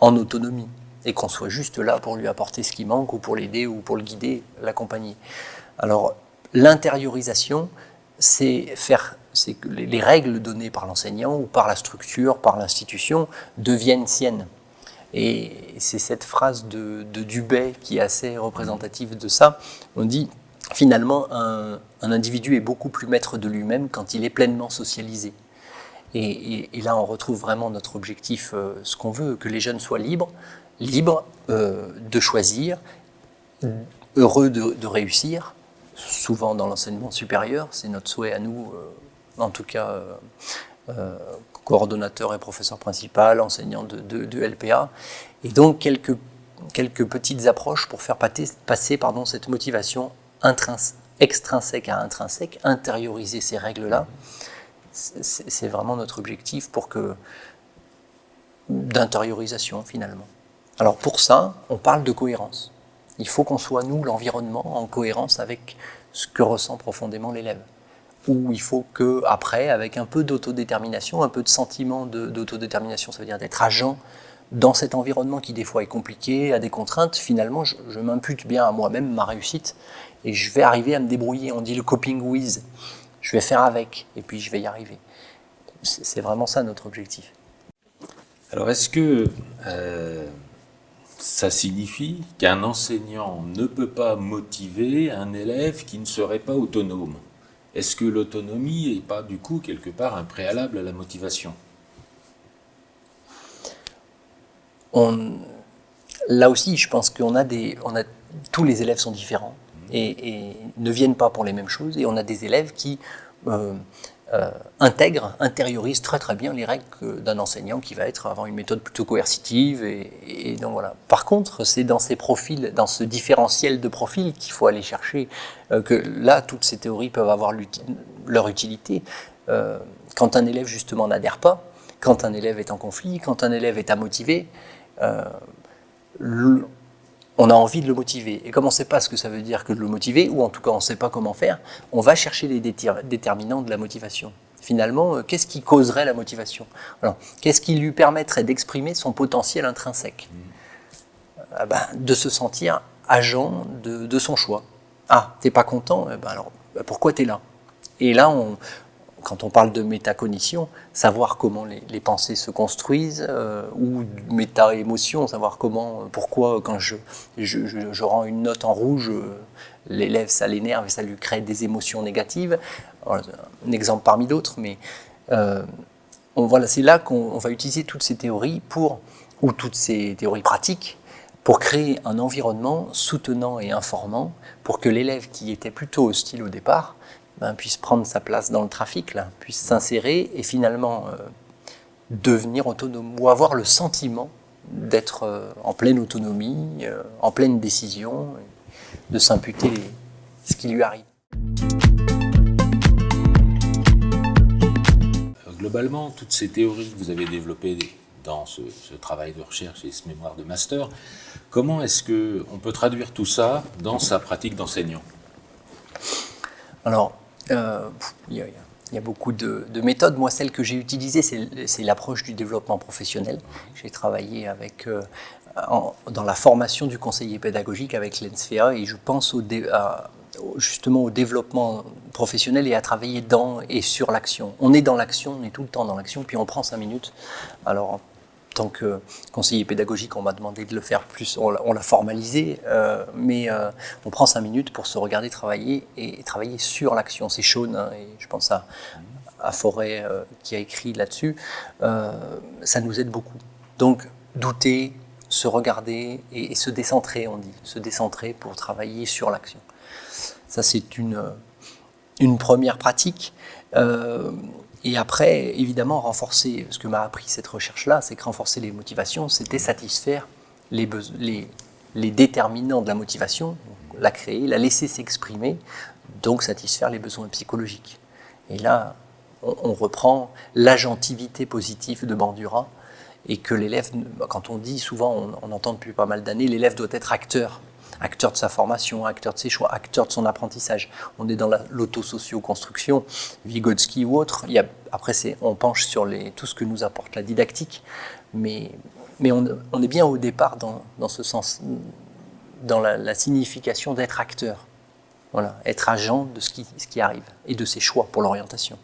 en autonomie et qu'on soit juste là pour lui apporter ce qui manque ou pour l'aider ou pour le guider, l'accompagner. Alors l'intériorisation, c'est que les règles données par l'enseignant ou par la structure, par l'institution deviennent siennes. Et c'est cette phrase de Dubay qui est assez représentative de ça. On dit finalement un individu est beaucoup plus maître de lui-même quand il est pleinement socialisé. Et là, on retrouve vraiment notre objectif, ce qu'on veut, que les jeunes soient libres de choisir, heureux de réussir, souvent dans l'enseignement supérieur, c'est notre souhait à nous, en tout cas coordonnateur et professeur principal, enseignant de LPA, et donc quelques petites approches pour faire passer cette motivation extrinsèque à intrinsèque, intérioriser ces règles-là. C'est vraiment notre objectif d'intériorisation finalement. Alors pour ça, on parle de cohérence. Il faut qu'on soit, nous, l'environnement, en cohérence avec ce que ressent profondément l'élève. Ou il faut qu'après, avec un peu d'autodétermination, un peu de sentiment d'autodétermination, ça veut dire d'être agent dans cet environnement qui des fois est compliqué, a des contraintes, finalement je m'impute bien à moi-même ma réussite et je vais arriver à me débrouiller. On dit le coping with. Je vais faire avec, et puis je vais y arriver. C'est vraiment ça notre objectif. Alors est-ce que ça signifie qu'un enseignant ne peut pas motiver un élève qui ne serait pas autonome? Est-ce que l'autonomie n'est pas du coup quelque part un préalable à la motivation? Là aussi, je pense qu'on tous les élèves sont différents. Et ne viennent pas pour les mêmes choses. Et on a des élèves qui intériorisent très très bien les règles d'un enseignant qui va avoir une méthode plutôt coercitive. Et donc voilà. Par contre, c'est dans ces profils, dans ce différentiel de profils qu'il faut aller chercher, que là, toutes ces théories peuvent avoir leur utilité. Quand un élève justement n'adhère pas, quand un élève est en conflit, quand un élève est amotivé, on a envie de le motiver. Et comme on ne sait pas ce que ça veut dire que de le motiver, ou en tout cas on ne sait pas comment faire, on va chercher les déterminants de la motivation. Finalement, qu'est-ce qui causerait la motivation? Alors, qu'est-ce qui lui permettrait d'exprimer son potentiel intrinsèque? De se sentir agent de son choix. Ah, t'es pas content? Alors, pourquoi t'es là? Et là, quand on parle de métacognition, savoir comment les pensées se construisent, ou méta-émotion, savoir pourquoi quand je rends une note en rouge, l'élève ça l'énerve et ça lui crée des émotions négatives. Alors, un exemple parmi d'autres, mais c'est là qu'on va utiliser toutes ces théories ou toutes ces théories pratiques pour créer un environnement soutenant et informant pour que l'élève qui était plutôt hostile au départ puisse prendre sa place dans le trafic, puisse s'insérer et finalement devenir autonome ou avoir le sentiment d'être en pleine autonomie, en pleine décision, de s'imputer ce qui lui arrive. Globalement, toutes ces théories que vous avez développées dans ce travail de recherche et ce mémoire de master, comment est-ce qu'on peut traduire tout ça dans sa pratique d'enseignant? Alors, il y a beaucoup de méthodes. Moi, celle que j'ai utilisée, c'est l'approche du développement professionnel. J'ai travaillé dans la formation du conseiller pédagogique avec l'ENSFEA et je pense justement au développement professionnel et à travailler dans et sur l'action. On est dans l'action, on est tout le temps dans l'action, puis on prend 5 minutes. Alors, en tant que conseiller pédagogique, on m'a demandé de le faire plus, on l'a formalisé, mais on prend 5 minutes pour se regarder travailler et travailler sur l'action. C'est Sean, et je pense à Forêt qui a écrit là-dessus. Ça nous aide beaucoup. Donc, douter, se regarder et se décentrer, on dit. Se décentrer pour travailler sur l'action. Ça, c'est une première pratique. Et après, évidemment, renforcer, ce que m'a appris cette recherche-là, c'est que renforcer les motivations, c'était satisfaire les déterminants de la motivation, la créer, la laisser s'exprimer, donc satisfaire les besoins psychologiques. Et là, on reprend l'agentivité positive de Bandura, et que l'élève, quand on dit souvent, on entend depuis pas mal d'années, l'élève doit être acteur. acteur de sa formation, acteur de ses choix, acteur de son apprentissage. On est dans l'auto-socio-construction, Vygotsky ou autre. Après, on penche sur tout ce que nous apporte la didactique, mais on est bien au départ dans ce sens, dans la signification d'être acteur. Voilà, être agent de ce qui arrive et de ses choix pour l'orientation.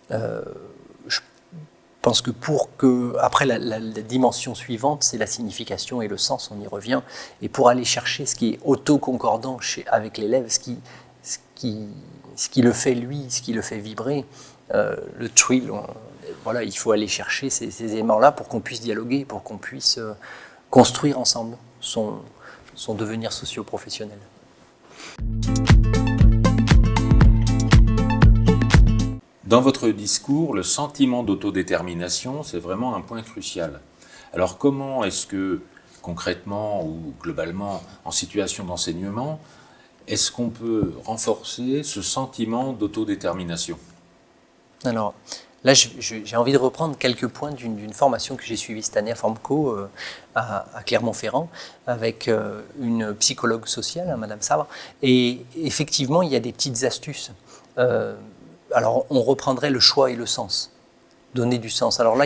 Je pense que après la dimension suivante, c'est la signification et le sens, on y revient, et pour aller chercher ce qui est auto-concordant avec l'élève, ce qui le fait lui, ce qui le fait vibrer, le thrill, voilà, il faut aller chercher ces éléments-là pour qu'on puisse dialoguer, pour qu'on puisse construire ensemble son devenir socio-professionnel. Dans votre discours, le sentiment d'autodétermination, c'est vraiment un point crucial. Alors comment est-ce que, concrètement ou globalement, en situation d'enseignement, est-ce qu'on peut renforcer ce sentiment d'autodétermination ? Alors, là, j'ai envie de reprendre quelques points d'une formation que j'ai suivie cette année à Formco, à Clermont-Ferrand, avec une psychologue sociale, Madame Sabre. Et effectivement, il y a des petites astuces. Alors, on reprendrait le choix et le sens, donner du sens. Alors là,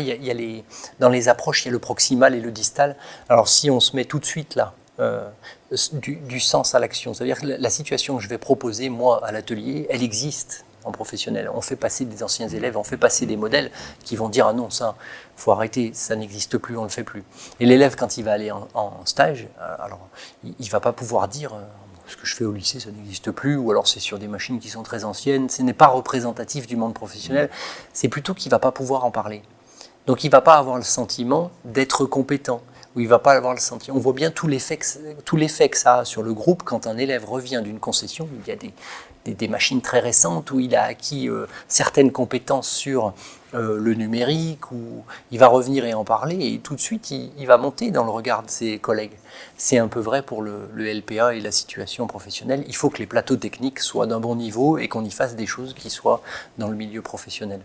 dans les approches, il y a le proximal et le distal. Alors, si on se met tout de suite là, du sens à l'action, c'est-à-dire que la situation que je vais proposer, moi, à l'atelier, elle existe en professionnel. On fait passer des anciens élèves, on fait passer des modèles qui vont dire « Ah non, ça, il faut arrêter, ça n'existe plus, on ne le fait plus ». Et l'élève, quand il va aller en stage, alors, il ne va pas pouvoir dire « ce que je fais au lycée, ça n'existe plus », ou alors c'est sur des machines qui sont très anciennes, ce n'est pas représentatif du monde professionnel, c'est plutôt qu'il ne va pas pouvoir en parler. Donc il ne va pas avoir le sentiment d'être compétent, ou il ne va pas avoir le sentiment. On voit bien tout l'effet que ça a sur le groupe quand un élève revient d'une concession, il y a des machines très récentes où il a acquis certaines compétences sur le numérique, où il va revenir et en parler, et tout de suite il va monter dans le regard de ses collègues. C'est un peu vrai pour le LPA et la situation professionnelle. Il faut que les plateaux techniques soient d'un bon niveau et qu'on y fasse des choses qui soient dans le milieu professionnel.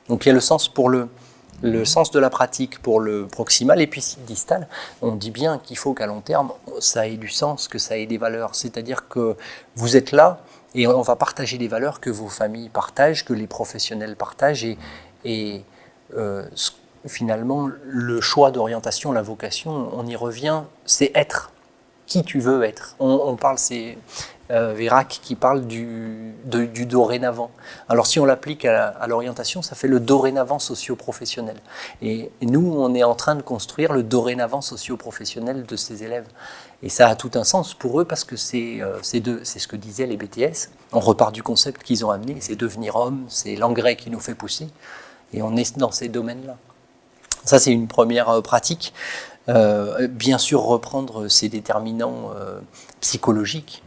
Donc il y a le sens pour le sens de la pratique pour le proximal, et puis distal, on dit bien qu'il faut qu'à long terme, ça ait du sens, que ça ait des valeurs. C'est-à-dire que vous êtes là, et on va partager les valeurs que vos familles partagent, que les professionnels partagent, et finalement, le choix d'orientation, la vocation, on y revient, c'est être qui tu veux être. On parle, c'est Vérac qui parle du dorénavant. Alors si on l'applique à l'orientation, ça fait le dorénavant socio-professionnel. Et nous, on est en train de construire le dorénavant socio-professionnel de ces élèves. Et ça a tout un sens pour eux parce que c'est ce que disaient les BTS. On repart du concept qu'ils ont amené, c'est devenir homme, c'est l'engrais qui nous fait pousser. Et on est dans ces domaines-là. Ça, c'est une première pratique. Bien sûr, reprendre ces déterminants psychologiques.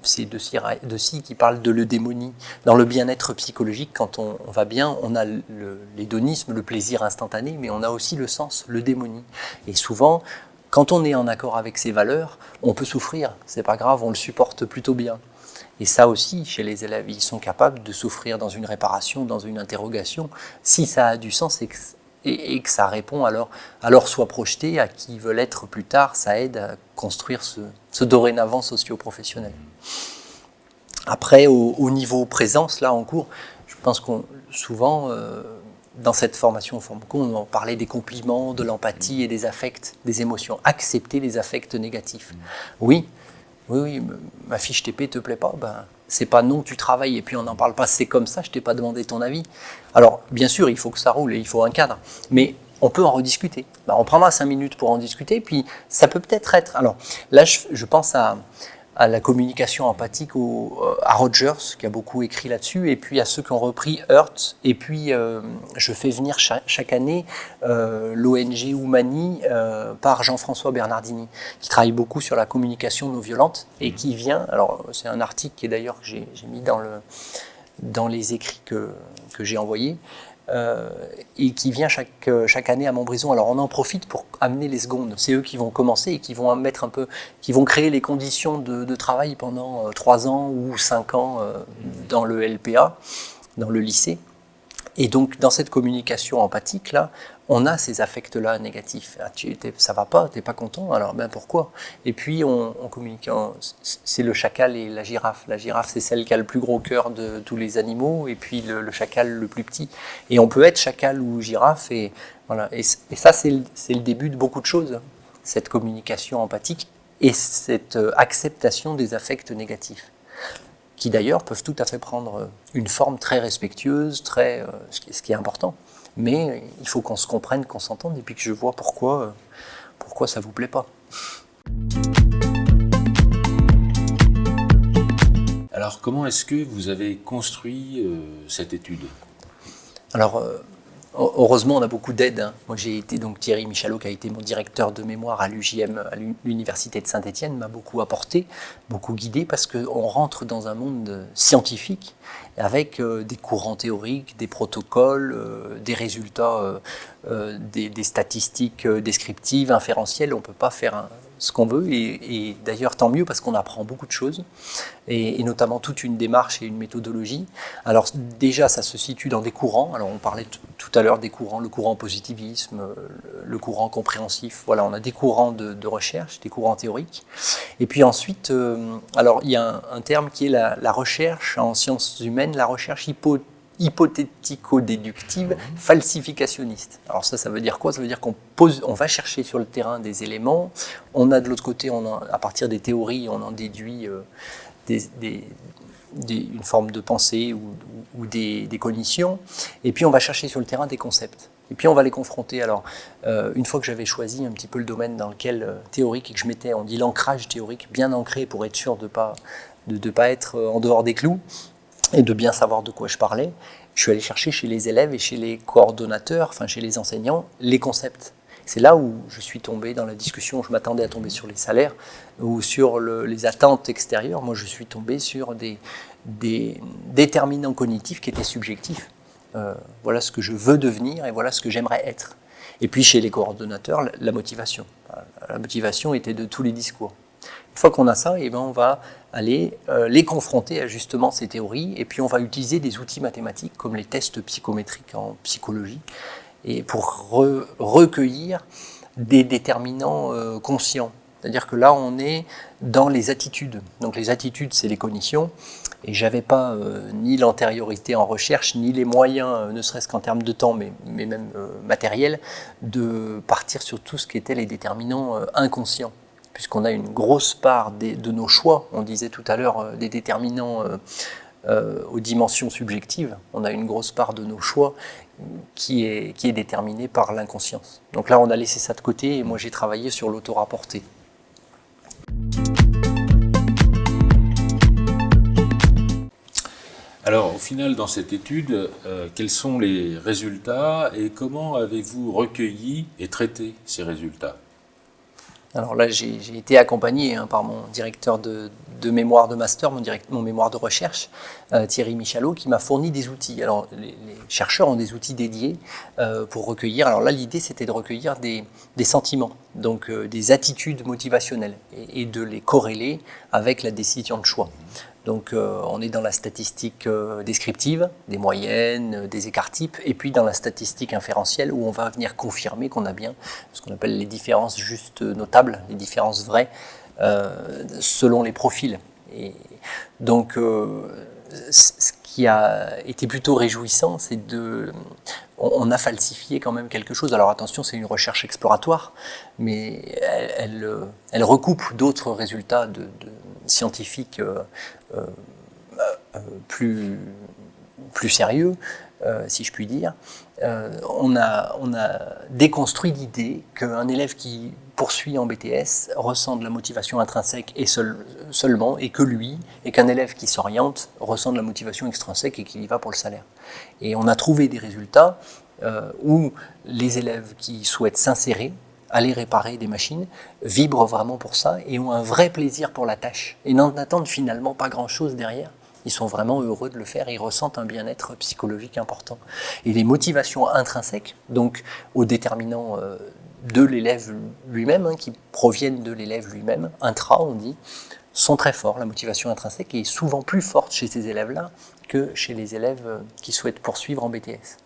C'est de ci qui parle de l'eudémonie. Dans le bien-être psychologique, quand on va bien, on a l'hédonisme, le plaisir instantané, mais on a aussi le sens, l'eudémonie. Et souvent, quand on est en accord avec ces valeurs, on peut souffrir. C'est pas grave, on le supporte plutôt bien. Et ça aussi, chez les élèves, ils sont capables de souffrir dans une réparation, dans une interrogation, si ça a du sens et que ça répond à leur soi projeté, à qui ils veulent être plus tard, ça aide à construire ce dorénavant socio-professionnel. Après, au niveau présence, là en cours, je pense qu'on souvent, dans cette formation Formco, on parlait des compliments, de l'empathie et des affects, des émotions. Accepter les affects négatifs. Oui, ma fiche TP te plaît pas, c'est pas non, tu travailles et puis on n'en parle pas, c'est comme ça, je t'ai pas demandé ton avis. Alors, bien sûr, il faut que ça roule et il faut un cadre, mais on peut en rediscuter. On prendra 5 minutes pour en discuter, puis ça peut peut-être être... Alors, là, je pense à la communication empathique à Rogers, qui a beaucoup écrit là-dessus, et puis à ceux qui ont repris Hertz, et puis je fais venir chaque année l'ONG Oumani par Jean-François Bernardini, qui travaille beaucoup sur la communication non violente, et qui vient, alors c'est un article qui est d'ailleurs que j'ai mis dans les écrits que j'ai envoyés, et qui vient chaque année à Montbrison. Alors on en profite pour amener les secondes. C'est eux qui vont commencer et qui vont qui vont créer les conditions de travail pendant 3 ans ou 5 ans dans le LPA, dans le lycée. Et donc, dans cette communication empathique, là, on a ces affects-là négatifs. Ah, ça va pas, t'es pas content, alors ben pourquoi? Et puis, on communique. C'est le chacal et la girafe. La girafe, c'est celle qui a le plus gros cœur de tous les animaux, et puis le chacal le plus petit. Et on peut être chacal ou girafe, et voilà. Et ça, c'est le début de beaucoup de choses, cette communication empathique et cette acceptation des affects négatifs, qui d'ailleurs peuvent tout à fait prendre une forme très respectueuse, ce qui est important. Mais il faut qu'on se comprenne, qu'on s'entende, et puis que je vois pourquoi ça ne vous plaît pas. Alors, comment est-ce que vous avez construit cette étude? Alors, heureusement, on a beaucoup d'aide, hein. Moi, j'ai été, donc Thierry Michalot, qui a été mon directeur de mémoire à l'UJM, à l'Université de Saint-Étienne, m'a beaucoup apporté, beaucoup guidé, parce qu'on rentre dans un monde scientifique, avec des courants théoriques, des protocoles, des résultats, des statistiques descriptives, inférentielles. On ne peut pas faire ce qu'on veut, et d'ailleurs tant mieux, parce qu'on apprend beaucoup de choses, et notamment toute une démarche et une méthodologie. Alors déjà, ça se situe dans des courants. Alors on parlait tout à l'heure des courants, le courant positivisme, le courant compréhensif. Voilà, on a des courants de recherche, des courants théoriques. Et puis ensuite, alors il y a un terme qui est la recherche en sciences humaines, la recherche hypothético-déductive falsificationniste. Alors ça veut dire quoi? Ça veut dire on va chercher sur le terrain des éléments, on a de l'autre côté, à partir des théories, on en déduit une forme de pensée ou des cognitions, et puis on va chercher sur le terrain des concepts. Et puis on va les confronter. Alors, une fois que j'avais choisi un petit peu le domaine dans lequel théorique, et que je mettais, on dit l'ancrage théorique, bien ancré pour être sûr de ne pas être en dehors des clous, et de bien savoir de quoi je parlais, je suis allé chercher chez les élèves et chez les coordonnateurs, enfin chez les enseignants, les concepts. C'est là où je suis tombé dans la discussion, je m'attendais à tomber sur les salaires ou sur les attentes extérieures. Moi, je suis tombé sur des déterminants cognitifs qui étaient subjectifs. Voilà ce que je veux devenir et voilà ce que j'aimerais être. Et puis chez les coordonnateurs, la motivation. La motivation était de tous les discours. Une fois qu'on a ça, eh ben on va aller les confronter à justement ces théories, et puis on va utiliser des outils mathématiques comme les tests psychométriques en psychologie, et pour recueillir des déterminants conscients. C'est-à-dire que là, on est dans les attitudes. Donc les attitudes, c'est les cognitions, et j'avais pas ni l'antériorité en recherche, ni les moyens, ne serait-ce qu'en termes de temps, mais même matériels, de partir sur tout ce qui était les déterminants inconscients, puisqu'on a une grosse part de nos choix. On disait tout à l'heure des déterminants aux dimensions subjectives. On a une grosse part de nos choix qui est déterminée par l'inconscience. Donc là, on a laissé ça de côté, et moi j'ai travaillé sur l'autorapporté. Alors, au final, dans cette étude, quels sont les résultats et comment avez-vous recueilli et traité ces résultats? Alors là, j'ai été accompagné par mon directeur de mémoire de master, mon mémoire de recherche, Thierry Michalot, qui m'a fourni des outils. Alors, les chercheurs ont des outils dédiés pour recueillir. Alors là, l'idée, c'était de recueillir des sentiments, donc des attitudes motivationnelles, et de les corréler avec la décision de choix. Donc on est dans la statistique descriptive, des moyennes, des écarts types, et puis dans la statistique inférentielle, où on va venir confirmer qu'on a bien ce qu'on appelle les différences justes notables, les différences vraies, selon les profils. Et donc ce qui a été plutôt réjouissant, c'est on a falsifié quand même quelque chose. Alors attention, c'est une recherche exploratoire, mais elle recoupe d'autres résultats scientifiques plus sérieux, si je puis dire. On a déconstruit l'idée qu'un élève qui poursuit en BTS ressent de la motivation intrinsèque et seulement, et qu'un élève qui s'oriente ressent de la motivation extrinsèque et qu'il y va pour le salaire. Et on a trouvé des résultats où les élèves qui souhaitent s'insérer, aller réparer des machines, vibrent vraiment pour ça et ont un vrai plaisir pour la tâche et n'en attendent finalement pas grand-chose derrière. Ils sont vraiment heureux de le faire, ils ressentent un bien-être psychologique important. Et les motivations intrinsèques, donc aux déterminants de l'élève lui-même, qui proviennent de l'élève lui-même, intra on dit, sont très forts. La motivation intrinsèque est souvent plus forte chez ces élèves-là que chez les élèves qui souhaitent poursuivre en BTS.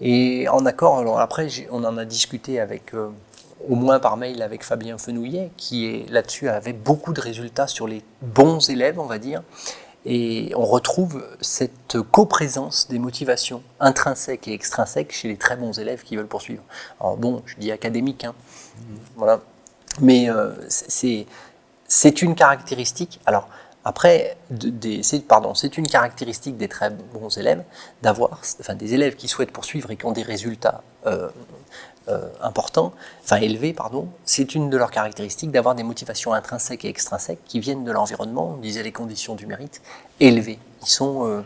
Et en accord, alors après, on en a discuté avec, au moins par mail avec Fabien Fenouillet, qui est là-dessus avait beaucoup de résultats sur les bons élèves, on va dire. Et on retrouve cette coprésence des motivations intrinsèques et extrinsèques chez les très bons élèves qui veulent poursuivre. Alors bon, je dis académique, hein. Voilà. Mais c'est une caractéristique. Alors après, c'est une caractéristique des très bons élèves d'avoir, enfin des élèves qui souhaitent poursuivre et qui ont des résultats importants, enfin élevés, pardon. C'est une de leurs caractéristiques d'avoir des motivations intrinsèques et extrinsèques qui viennent de l'environnement. On disait les conditions du mérite élevées. Ils sont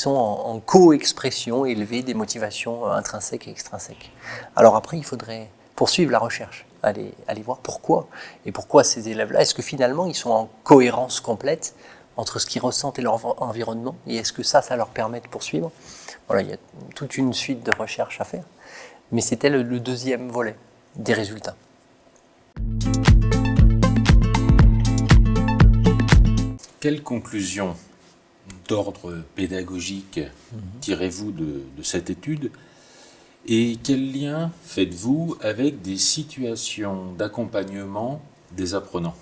en co-expression élevée des motivations intrinsèques et extrinsèques. Alors après, il faudrait poursuivre la recherche, aller voir pourquoi. Et pourquoi ces élèves-là, est-ce que finalement ils sont en cohérence complète entre ce qu'ils ressentent et leur environnement, et est-ce que ça leur permet de poursuivre? Voilà, il y a toute une suite de recherches à faire. Mais c'était le deuxième volet des résultats. Quelle conclusion d'ordre pédagogique tirez-vous de cette étude? Et quel lien faites-vous avec des situations d'accompagnement des apprenants?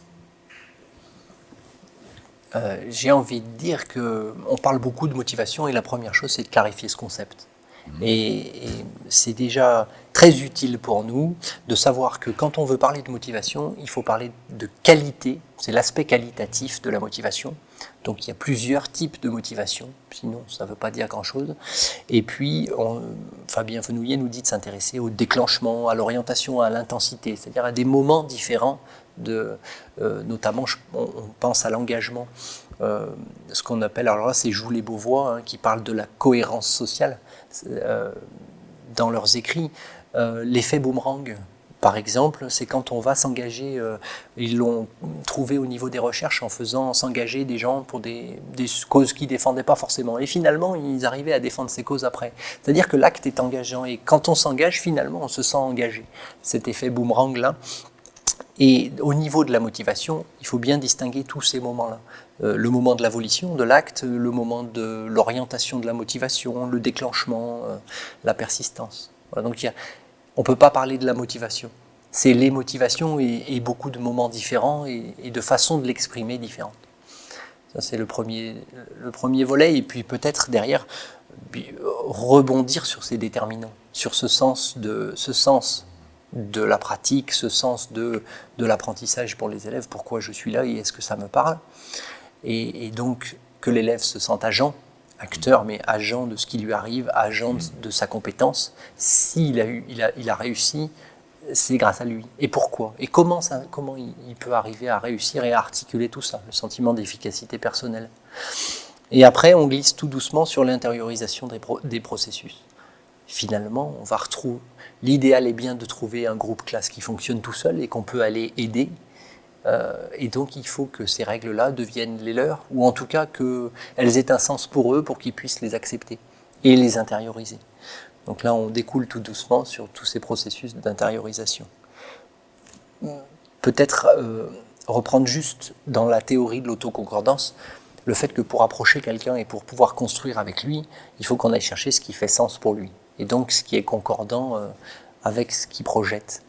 J'ai envie de dire qu'on parle beaucoup de motivation et la première chose, c'est de clarifier ce concept. Et c'est déjà très utile pour nous de savoir que quand on veut parler de motivation, il faut parler de qualité, c'est l'aspect qualitatif de la motivation. Donc il y a plusieurs types de motivation, sinon ça ne veut pas dire grand-chose. Et puis Fabien Fenouillet nous dit de s'intéresser au déclenchement, à l'orientation, à l'intensité, c'est-à-dire à des moments différents, notamment on pense à l'engagement, ce qu'on appelle, alors là c'est Joux les Beauvois, hein, qui parle de la cohérence sociale dans leurs écrits. L'effet boomerang, par exemple, c'est quand on va s'engager, ils l'ont trouvé au niveau des recherches en faisant s'engager des gens pour des causes qu'ils ne défendaient pas forcément. Et finalement, ils arrivaient à défendre ces causes après. C'est-à-dire que l'acte est engageant et quand on s'engage, finalement, on se sent engagé. Cet effet boomerang-là. Et au niveau de la motivation, il faut bien distinguer tous ces moments-là. Le moment de la volition, de l'acte, le moment de l'orientation de la motivation, le déclenchement, la persistance. Voilà, donc on ne peut pas parler de la motivation. C'est les motivations et beaucoup de moments différents et de façons de l'exprimer différentes. Ça, c'est le premier volet. Et puis peut-être derrière, rebondir sur ces déterminants, sur ce sens de la pratique, ce sens de l'apprentissage pour les élèves, pourquoi je suis là et est-ce que ça me parle, et donc que l'élève se sente agent, acteur, mais agent de ce qui lui arrive, agent de sa compétence. S'il a réussi, c'est grâce à lui. Et pourquoi? Et comment il peut arriver à réussir et à articuler tout ça, le sentiment d'efficacité personnelle. Et après, on glisse tout doucement sur l'intériorisation des processus. Finalement, on va retrouver. L'idéal est bien de trouver un groupe classe qui fonctionne tout seul et qu'on peut aller aider. Et donc, il faut que ces règles-là deviennent les leurs, ou en tout cas qu'elles aient un sens pour eux, pour qu'ils puissent les accepter et les intérioriser. Donc là, on découle tout doucement sur tous ces processus d'intériorisation. Peut-être reprendre juste dans la théorie de l'autoconcordance, le fait que pour approcher quelqu'un et pour pouvoir construire avec lui, il faut qu'on aille chercher ce qui fait sens pour lui. Et donc, ce qui est concordant avec ce qu'il projette.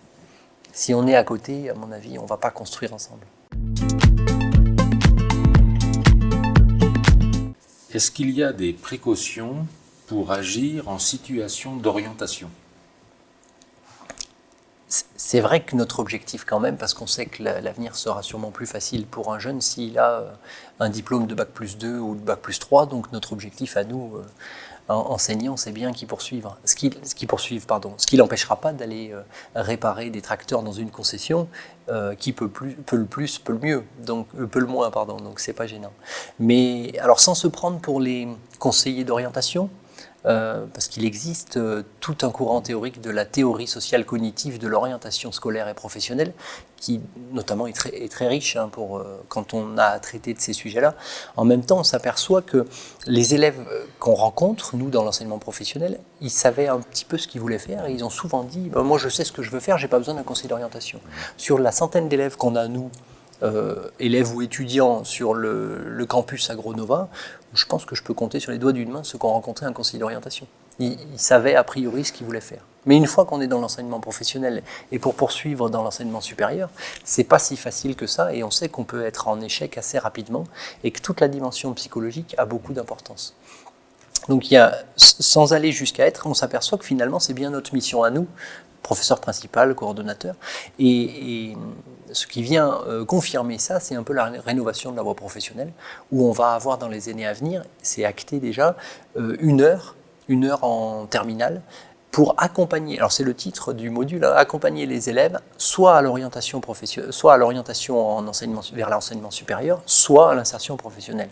Si on est à côté, à mon avis, on ne va pas construire ensemble. Est-ce qu'il y a des précautions pour agir en situation d'orientation? C'est vrai que notre objectif quand même, parce qu'on sait que l'avenir sera sûrement plus facile pour un jeune s'il a un diplôme de Bac+2 ou de Bac+3, donc notre objectif à nous, enseignants, c'est bien qu'ils poursuivent. Ce qui l'empêchera pas d'aller réparer des tracteurs dans une concession, qui peut le plus, peut le mieux, donc peut le moins, pardon, donc c'est pas gênant. Mais alors sans se prendre pour les conseillers d'orientation, parce qu'il existe tout un courant théorique de la théorie sociale cognitive de l'orientation scolaire et professionnelle, qui notamment est très riche quand on a traité de ces sujets-là. En même temps, on s'aperçoit que les élèves qu'on rencontre, nous, dans l'enseignement professionnel, ils savaient un petit peu ce qu'ils voulaient faire et ils ont souvent dit moi je sais ce que je veux faire, j'ai pas besoin d'un conseil d'orientation. Sur la centaine d'élèves qu'on a, nous, élèves ou étudiants sur le campus Agronova, je pense que je peux compter sur les doigts d'une main ceux qui ont rencontré un conseiller d'orientation. Ils savaient a priori ce qu'ils voulaient faire. Mais une fois qu'on est dans l'enseignement professionnel et pour poursuivre dans l'enseignement supérieur, c'est pas si facile que ça et on sait qu'on peut être en échec assez rapidement et que toute la dimension psychologique a beaucoup d'importance. Donc sans aller jusqu'à être, on s'aperçoit que finalement c'est bien notre mission à nous, professeur principal, coordonnateur, et ce qui vient confirmer ça, c'est un peu la rénovation de la voie professionnelle, où on va avoir dans les années à venir, c'est acté déjà, une heure en terminale, pour accompagner, alors c'est le titre du module, accompagner les élèves soit à l'orientation professionnelle, soit à l'orientation en enseignement, vers l'enseignement supérieur, soit à l'insertion professionnelle.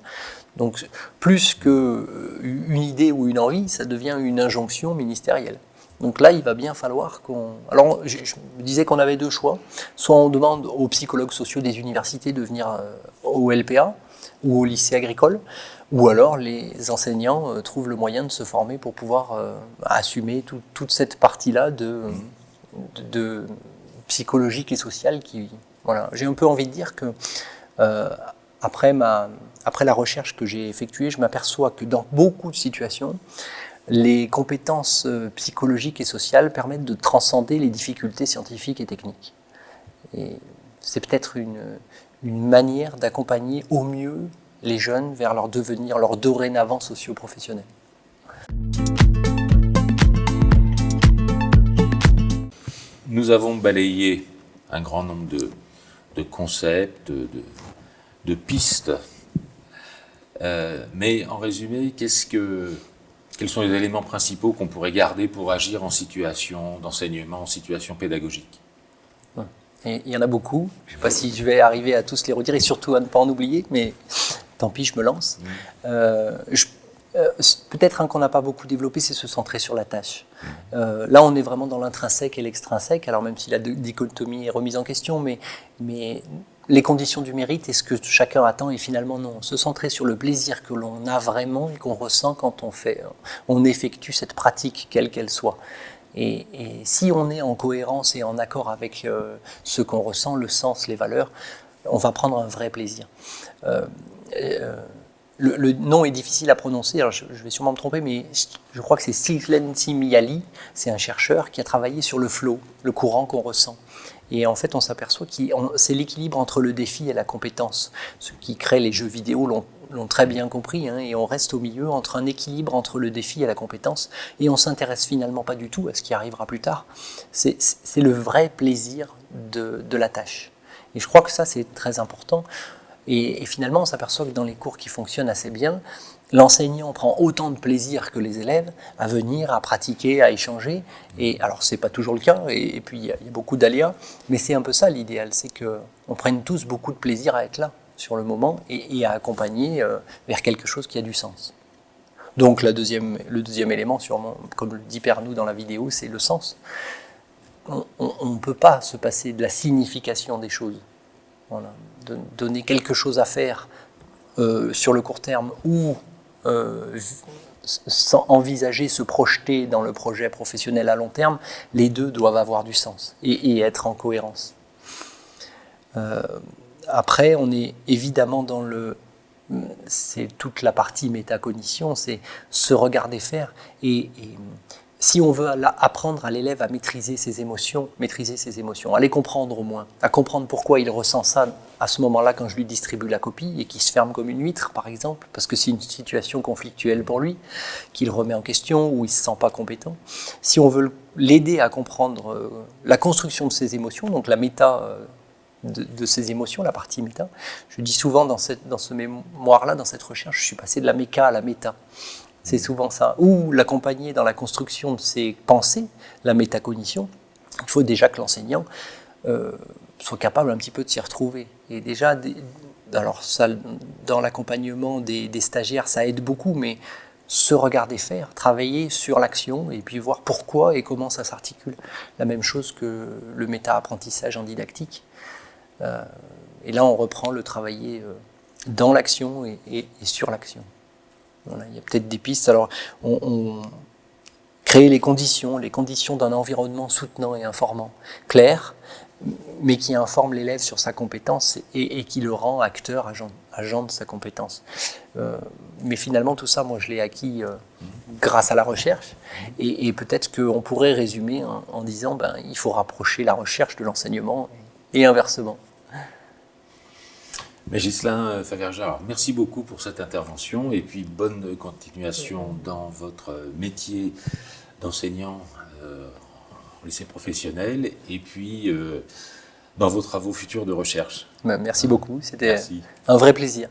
Donc plus qu'une idée ou une envie, ça devient une injonction ministérielle. Donc là, il va bien falloir qu'on... Alors, je me disais qu'on avait deux choix. Soit on demande aux psychologues sociaux des universités de venir au LPA ou au lycée agricole, ou alors les enseignants trouvent le moyen de se former pour pouvoir assumer toute cette partie-là de psychologique et sociale qui... Voilà. J'ai un peu envie de dire que après la recherche que j'ai effectuée, je m'aperçois que dans beaucoup de situations, les compétences psychologiques et sociales permettent de transcender les difficultés scientifiques et techniques. Et c'est peut-être une manière d'accompagner au mieux les jeunes vers leur devenir, leur dorénavant socio-professionnel. Nous avons balayé un grand nombre de concepts, de pistes, mais en résumé, quels sont les éléments principaux qu'on pourrait garder pour agir en situation d'enseignement, en situation pédagogique? Et il y en a beaucoup. Je ne sais pas si je vais arriver à tous les redire et surtout à ne pas en oublier, mais tant pis, je me lance. Peut-être un qu'on n'a pas beaucoup développé, c'est se centrer sur la tâche. Là, on est vraiment dans l'intrinsèque et l'extrinsèque, alors même si la dichotomie est remise en question, mais les conditions du mérite et ce que chacun attend, et finalement non. Se centrer sur le plaisir que l'on a vraiment et qu'on ressent quand on effectue cette pratique, quelle qu'elle soit. Et si on est en cohérence et en accord avec ce qu'on ressent, le sens, les valeurs, on va prendre un vrai plaisir. Le nom est difficile à prononcer, alors je vais sûrement me tromper, mais je crois que c'est Csikszentmihalyi Mihaly, c'est un chercheur qui a travaillé sur le flow, le courant qu'on ressent. Et en fait, on s'aperçoit que c'est l'équilibre entre le défi et la compétence. Ceux qui créent les jeux vidéo l'ont très bien compris, hein, et on reste au milieu entre un équilibre entre le défi et la compétence, et on s'intéresse finalement pas du tout à ce qui arrivera plus tard. C'est le vrai plaisir de la tâche. Et je crois que ça, c'est très important. Et finalement, on s'aperçoit que dans les cours qui fonctionnent assez bien, l'enseignant prend autant de plaisir que les élèves à venir, à pratiquer, à échanger. Et alors, c'est pas toujours le cas, et puis il y a beaucoup d'aléas, mais c'est un peu ça l'idéal, c'est qu'on prenne tous beaucoup de plaisir à être là sur le moment et à accompagner vers quelque chose qui a du sens. Donc le deuxième élément, sûrement, comme le dit Pernoud dans la vidéo, c'est le sens. On ne peut pas se passer de la signification des choses. Voilà. De donner quelque chose à faire sur le court terme ou sans envisager, se projeter dans le projet professionnel à long terme, les deux doivent avoir du sens et être en cohérence. Après, on est évidemment c'est toute la partie métacognition, c'est se regarder faire et si on veut apprendre à l'élève à maîtriser ses émotions, à les comprendre au moins, à comprendre pourquoi il ressent ça à ce moment-là quand je lui distribue la copie et qu'il se ferme comme une huître, par exemple, parce que c'est une situation conflictuelle pour lui, qu'il remet en question ou il ne se sent pas compétent. Si on veut l'aider à comprendre la construction de ses émotions, donc la méta de ses émotions, la partie méta, je dis souvent dans ce mémoire-là, dans cette recherche, je suis passé de la méca à la méta. C'est souvent ça. Ou l'accompagner dans la construction de ses pensées, la métacognition. Il faut déjà que l'enseignant soit capable un petit peu de s'y retrouver. Et déjà, alors ça, dans l'accompagnement des stagiaires, ça aide beaucoup, mais se regarder faire, travailler sur l'action et puis voir pourquoi et comment ça s'articule. La même chose que le méta-apprentissage en didactique. Et là, on reprend le travailler dans l'action et sur l'action. Voilà, il y a peut-être des pistes. Alors, on crée les conditions d'un environnement soutenant et informant, clair, mais qui informe l'élève sur sa compétence et qui le rend acteur, agent de sa compétence. Mais finalement, tout ça, moi, je l'ai acquis grâce à la recherche. Et peut-être qu'on pourrait résumer en disant il faut rapprocher la recherche de l'enseignement et inversement. Mais Ghislain Faverja, alors merci beaucoup pour cette intervention et puis bonne continuation dans votre métier d'enseignant au lycée professionnel et puis dans vos travaux futurs de recherche. Merci beaucoup, c'était Merci. un vrai plaisir.